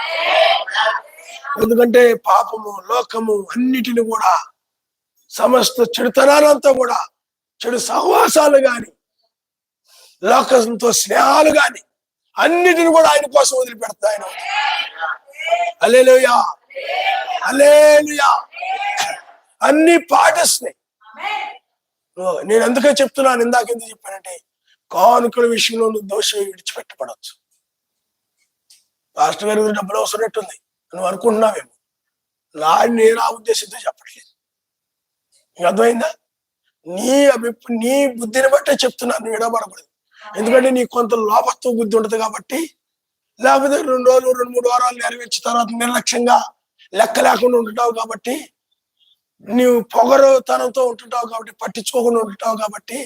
[SPEAKER 1] ఎందుకంటే పాపము, లోకము అన్నిటిని కూడా, సమస్త చెడుతనాలంతా కూడా, చెడు సహవాసాలు గాని, లోకంతో స్నేహాలు గాని అన్నిటిని కూడా ఆయన కోసం వదిలిపెడతా. ఆయన హల్లెలూయా, హల్లెలూయా. అన్ని పాటిస్తున్నాయి. నేను అందుకే చెప్తున్నాను, ఇందాక ఎందుకు చెప్పానంటే, కానుకల విషయంలో నువ్వు దోషం విడిచిపెట్టబడవచ్చు. పాస్టర్ గారి డబ్బులు అవసరట్టుంది నువ్వు అనుకుంటున్నావేమో, నేను ఆ ఉద్దేశంతో చెప్పట్లేదు. అర్థమైందా? నీ బుద్ధిని బట్టే చెప్తున్నాను, నువ్వు విడబడకూడదు. ఎందుకంటే నీకు కొంత లోపత్వ బుద్ధి ఉంటుంది కాబట్టి, లేకపోతే 2 రోజులు 2-3 వారాలు నెరవేర్చిన తర్వాత నిర్లక్ష్యంగా లెక్క లేకుండా ఉంటుంటావు కాబట్టి, నీవు పొగరుతనంతో ఉంటుంటావు కాబట్టి, పట్టించుకోకుండా ఉంటుంటావు కాబట్టి,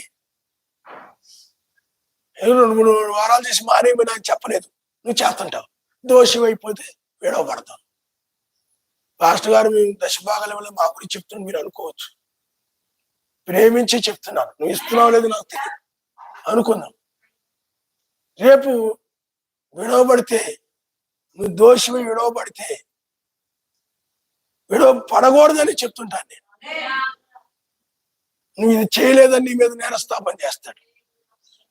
[SPEAKER 1] 2-3 వారాలు చేసి మానేమి నాకు చెప్పలేదు, నువ్వు చేస్తుంటావు. దోషి అయిపోతే విడవబడతావు. పాస్టర్ గారు మేము దశభాగాల వల్ల మా గురించి చెప్తున్నాను మీరు అనుకోవచ్చు, ప్రేమించి చెప్తున్నాను, నువ్వు ఇస్తున్నావు లేదు నాకు తెలియదు అనుకుందాం. రేపు విడవబడితే, నువ్వు దోషివి విడవబడితే, పడకూడదని చెప్తుంటాను నేను. నువ్వు ఇది చేయలేదని నీ మీద నేరస్థాపన చేస్తాడు,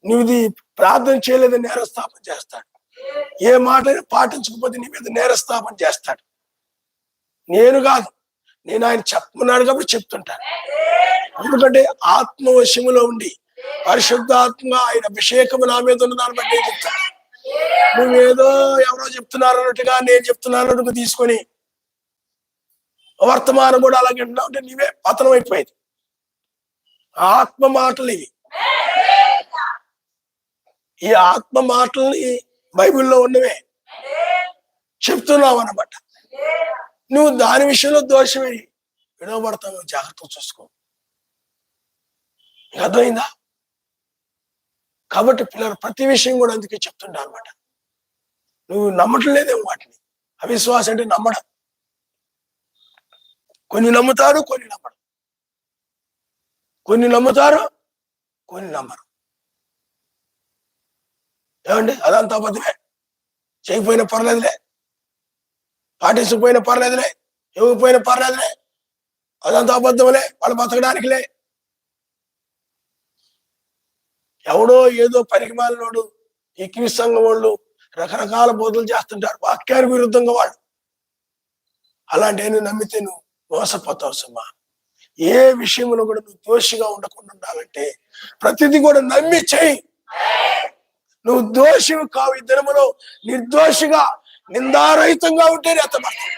[SPEAKER 1] నువ్వు ఇది ప్రార్థన చేయలేదని నేరస్థాపన చేస్తాడు, ఏ మాటైనా పాటించకపోతే నీ మీద నేరస్థాపన చేస్తాడు. నేను కాదు, నేను ఆయన చెప్పమన్నాడు కాబట్టి చెప్తుంటాను. ఎందుకంటే ఆత్మవశములో ఉండి పరిశుద్ధాత్మ ఆయన అభిషేకము నా మీద ఉన్న దాన్ని బట్టి చెప్తాను. నువ్వేదో ఎవరో చెప్తున్నారు అన్నట్టుగా, నేను చెప్తున్నాను అన్నట్టుగా తీసుకొని వర్తమానం కూడా అలాగే అంటున్నావు అంటే నీవే పతనం అయిపోయేది. ఆత్మ మాటలు ఇవి. ఈ ఆత్మ మాటల్ని బైబిల్లో ఉన్నవే చెప్తున్నావు అన్నమాట. నువ్వు దాని విషయంలో దోషమే విడవబడతావు, జాగ్రత్తగా చూసుకో. అర్థమైందా? కాబట్టి పిల్లలు ప్రతి విషయం కూడా అందుకే చెప్తుంటా అనమాట. నువ్వు నమ్మటం లేదేమో వాటిని. అవిశ్వాసం అంటే నమ్మడం. కొన్ని నమ్ముతారు, కొన్ని నమ్మడం. కొన్ని నమ్ముతారు, కొన్ని నమ్మరు. ఏమండి? అదంతా అబద్ధమే. చేయకపోయినా పర్లేదులే, పాటించకపోయినా పర్లేదులే, ఇవ్వకపోయినా పర్లేదులే, అదంతా అబద్ధములే, వాళ్ళు బతకడానికిలే. ఎవడో ఏదో పరిమాణోడు, ఈ క్రీస్తు సంఘం వాళ్ళు రకరకాల బోధలు చేస్తుంటారు, వాక్యానికి విరుద్ధంగా వాళ్ళు. అలాంటి నువ్వు నమ్మితే నువ్వు మోసపోతావు సుమ్మా. ఏ విషయంలో కూడా నువ్వు దోషిగా ఉండకుండా ఉండాలంటే ప్రతిదీ కూడా నమ్మి చెయ్యి. నువ్వు దోషివి కావు. ఈ దినములో నిర్దోషిగా నిందారహితంగా ఉంటేనే ఎత్తబడతావు.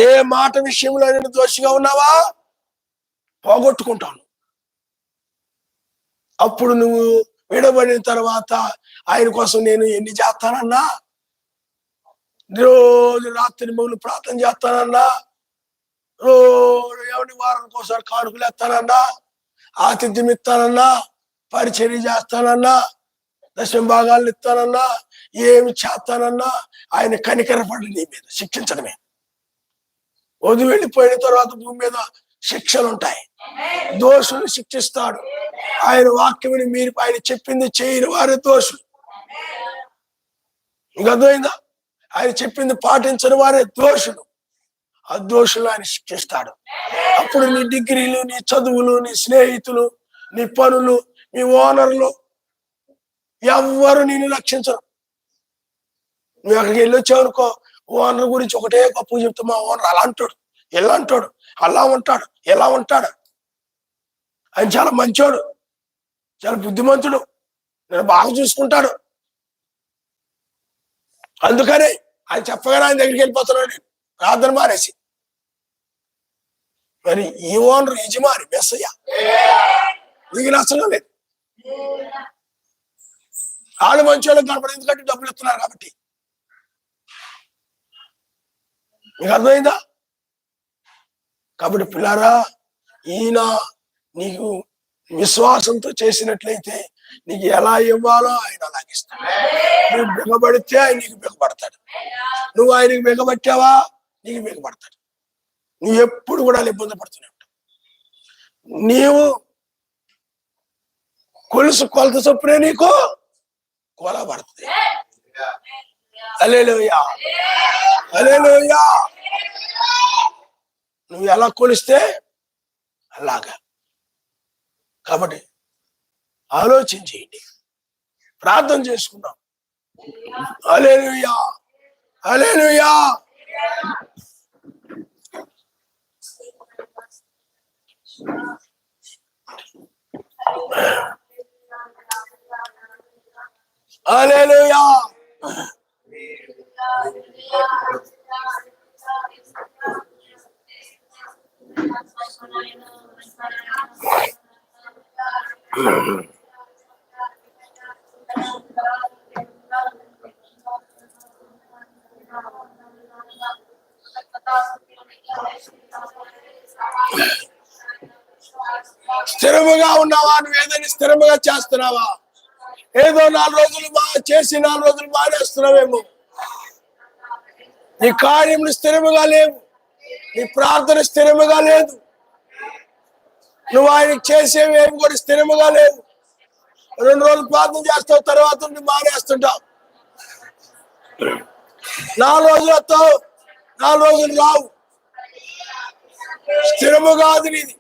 [SPEAKER 1] ఏ మాట విషయంలో నేను దోషిగా ఉన్నావా పోగొట్టుకుంటాను. అప్పుడు నువ్వు విడబడిన తర్వాత ఆయన కోసం నేను ఎన్ని చేస్తానన్నా, రోజు రాత్రి మొదలు ప్రార్థన చేస్తానన్నా, రోజు ఎవరి వారానికి ఒకసారి కానుకలు ఎత్తానన్నా, ఆతిథ్యం ఇస్తానన్నా, పరిచర్య చేస్తానన్నా, దశమ భాగాలు ఇస్తానన్నా, ఏమి చేస్తానన్నా ఆయన కనికరపడి నీ మీద శిక్షించడమే. వదిలి వెళ్ళిపోయిన తర్వాత భూమి మీద శిక్షలు ఉంటాయి. దోషులు శిక్షిస్తాడు. ఆయన వాక్యముని మీరు ఆయన చెప్పింది చేయని వారే దోషులు. ఇంకా అర్థమైందా? ఆయన చెప్పింది పాటించని వారే దోషులు. ఆ దోషులు ఆయన శిక్షిస్తాడు. అప్పుడు నీ డిగ్రీలు, నీ చదువులు, నీ స్నేహితులు, నీ పనులు, నీ ఓనర్లు ఎవ్వరు నిన్ను రక్షించరు. నువ్వు అక్కడికి వెళ్ళొచ్చావు అనుకో, ఓనర్ గురించి ఒకటే గొప్ప చెప్తా, మా ఓనర్ అలా అంటాడు, ఎలా అంటాడు, అలా ఉంటాడు, ఎలా ఉంటాడు, ఆయన చాలా మంచోడు, చాలా బుద్ధిమంతుడు, నేను బాగా చూసుకుంటాడు. అందుకని ఆయన చెప్పగానే ఆయన దగ్గరికి వెళ్ళిపోతున్నాడు ప్రార్థన మానేసి. మరి ఈ ఓనర్ యజమాని మెస్సయ్య నీకు నచ్చడం లేదు. వాళ్ళు మంచోళ్ళకి కనపడదు, ఎందుకంటే డబ్బులు ఇస్తున్నారు కాబట్టి. మీకు అర్థమైందా? కాబట్టి పిల్లారా, ఈయన నీకు విశ్వాసంతో చేసినట్లయితే నీకు ఎలా ఇవ్వాలో ఆయన అలాగిస్తాడు. నువ్వు బిగబడితే ఆయన నీకు బిగబడతాడు. నువ్వు ఆయనకి బిగబట్టావా నీకు బిగబడతాడు. నువ్వు ఎప్పుడు కూడా ఇబ్బంది పడుతూనే ఉంటావు. నీవు కొలత చొప్పునే నీకు కొల పడుతుంది. హల్లెలూయా, హల్లెలూయా. నువ్వు ఎలా కొలిస్తే అలాగా. కాబట్టి ఆలోచించేయండి, ప్రార్థన చేసుకున్నాం. హల్లెలూయా, హల్లెలూయా. హల్లెలూయా. స్థిరముగా ఉన్నావా? నువ్వు ఏదైనా స్థిరముగా చేస్తున్నావా? ఏదో 4 రోజులు చేసి 4 రోజులు మానేస్తున్నావేమో. నీ కార్యములు స్థిరముగా లేవు, నీ ప్రార్థన స్థిరముగా లేదు, నువ్వు ఆయనకి చేసేవి ఏమి కూడా స్థిరముగా లేవు. 2 రోజులు ప్రార్థన చేస్తావు, తర్వాత నువ్వు మానేస్తుంటావు. 4 రోజులు వస్తావు, 4 రోజులు రావు. స్థిరముగా అది నీది.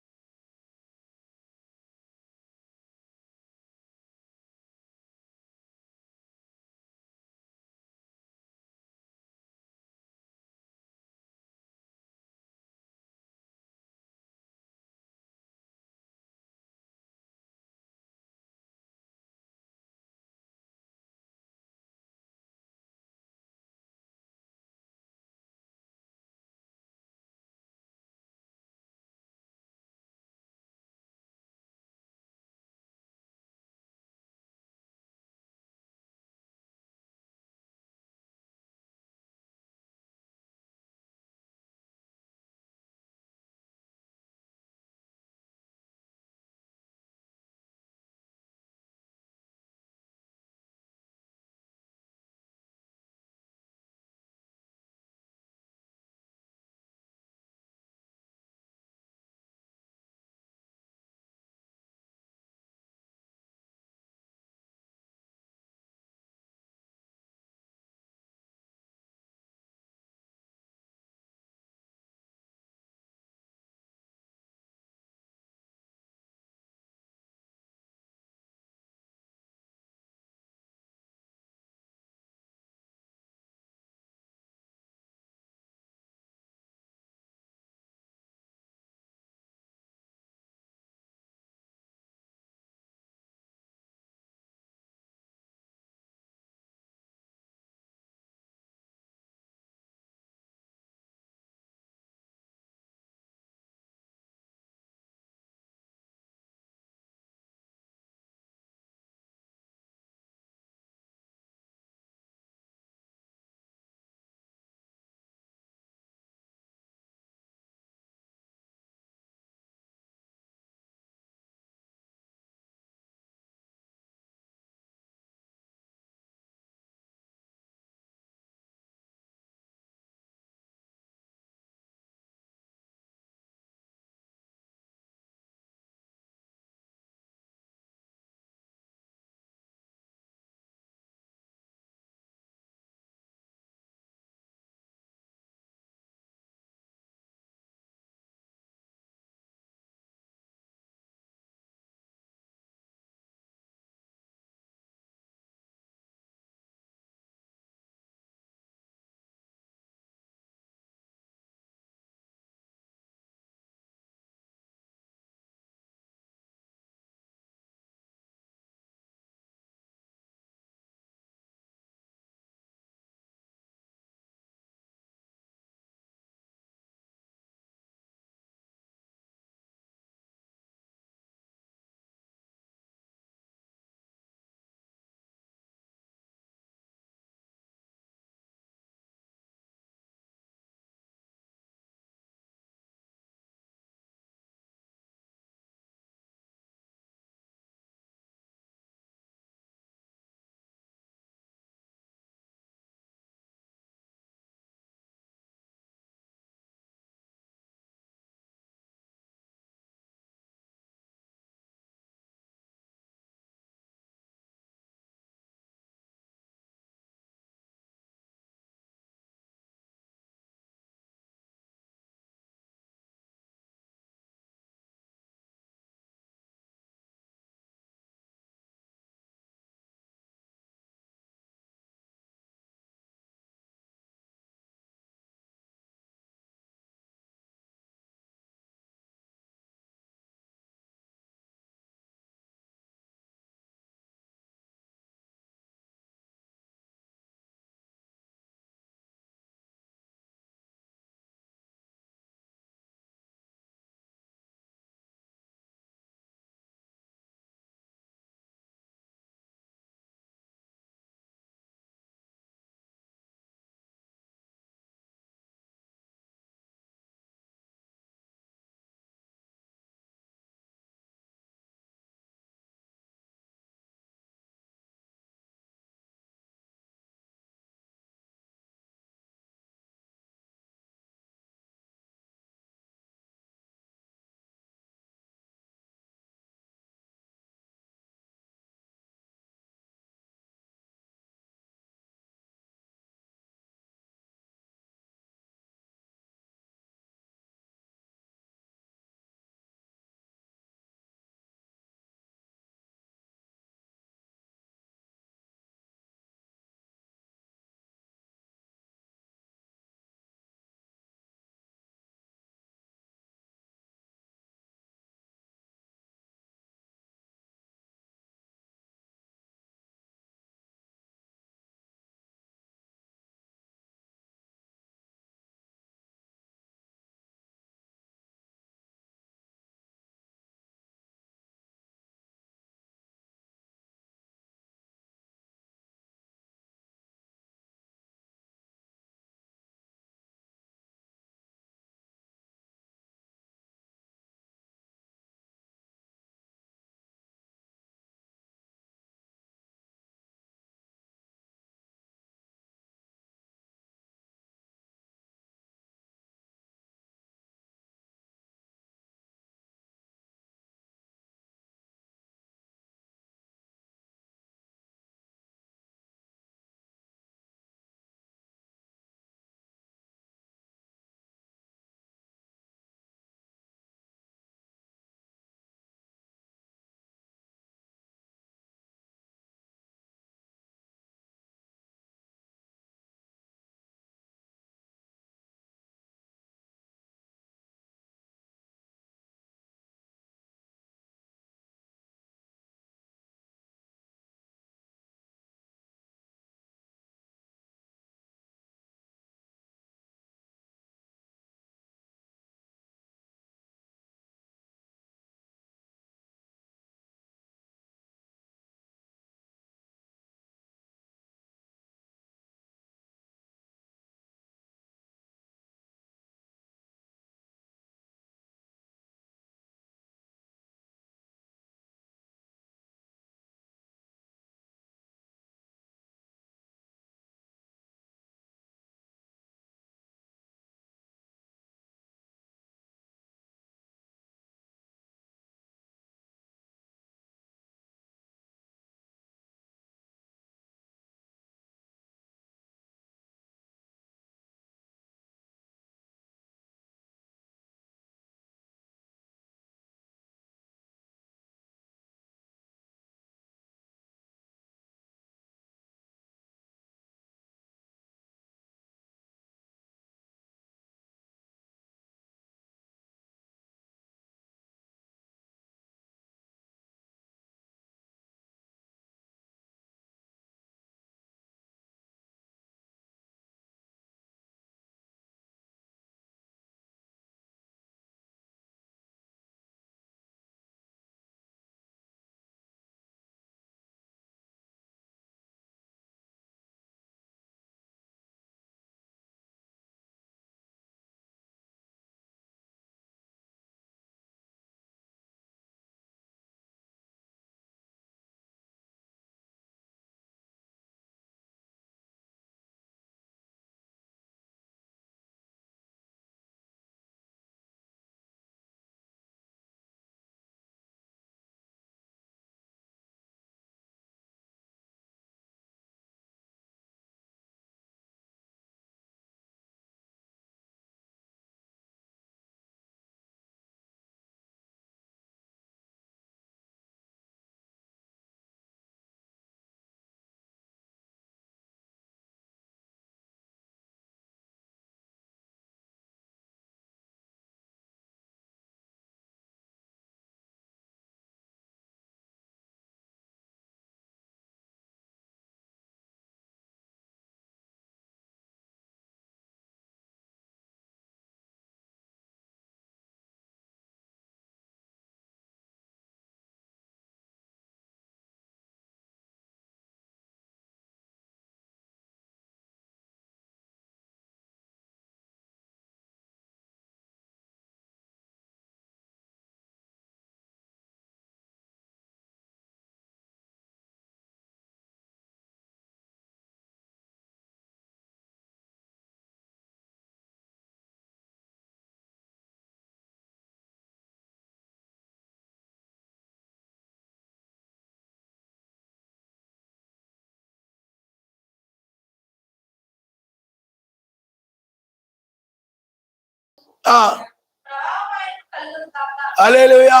[SPEAKER 1] హల్లెలూయా,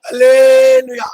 [SPEAKER 1] హల్లెలూయా.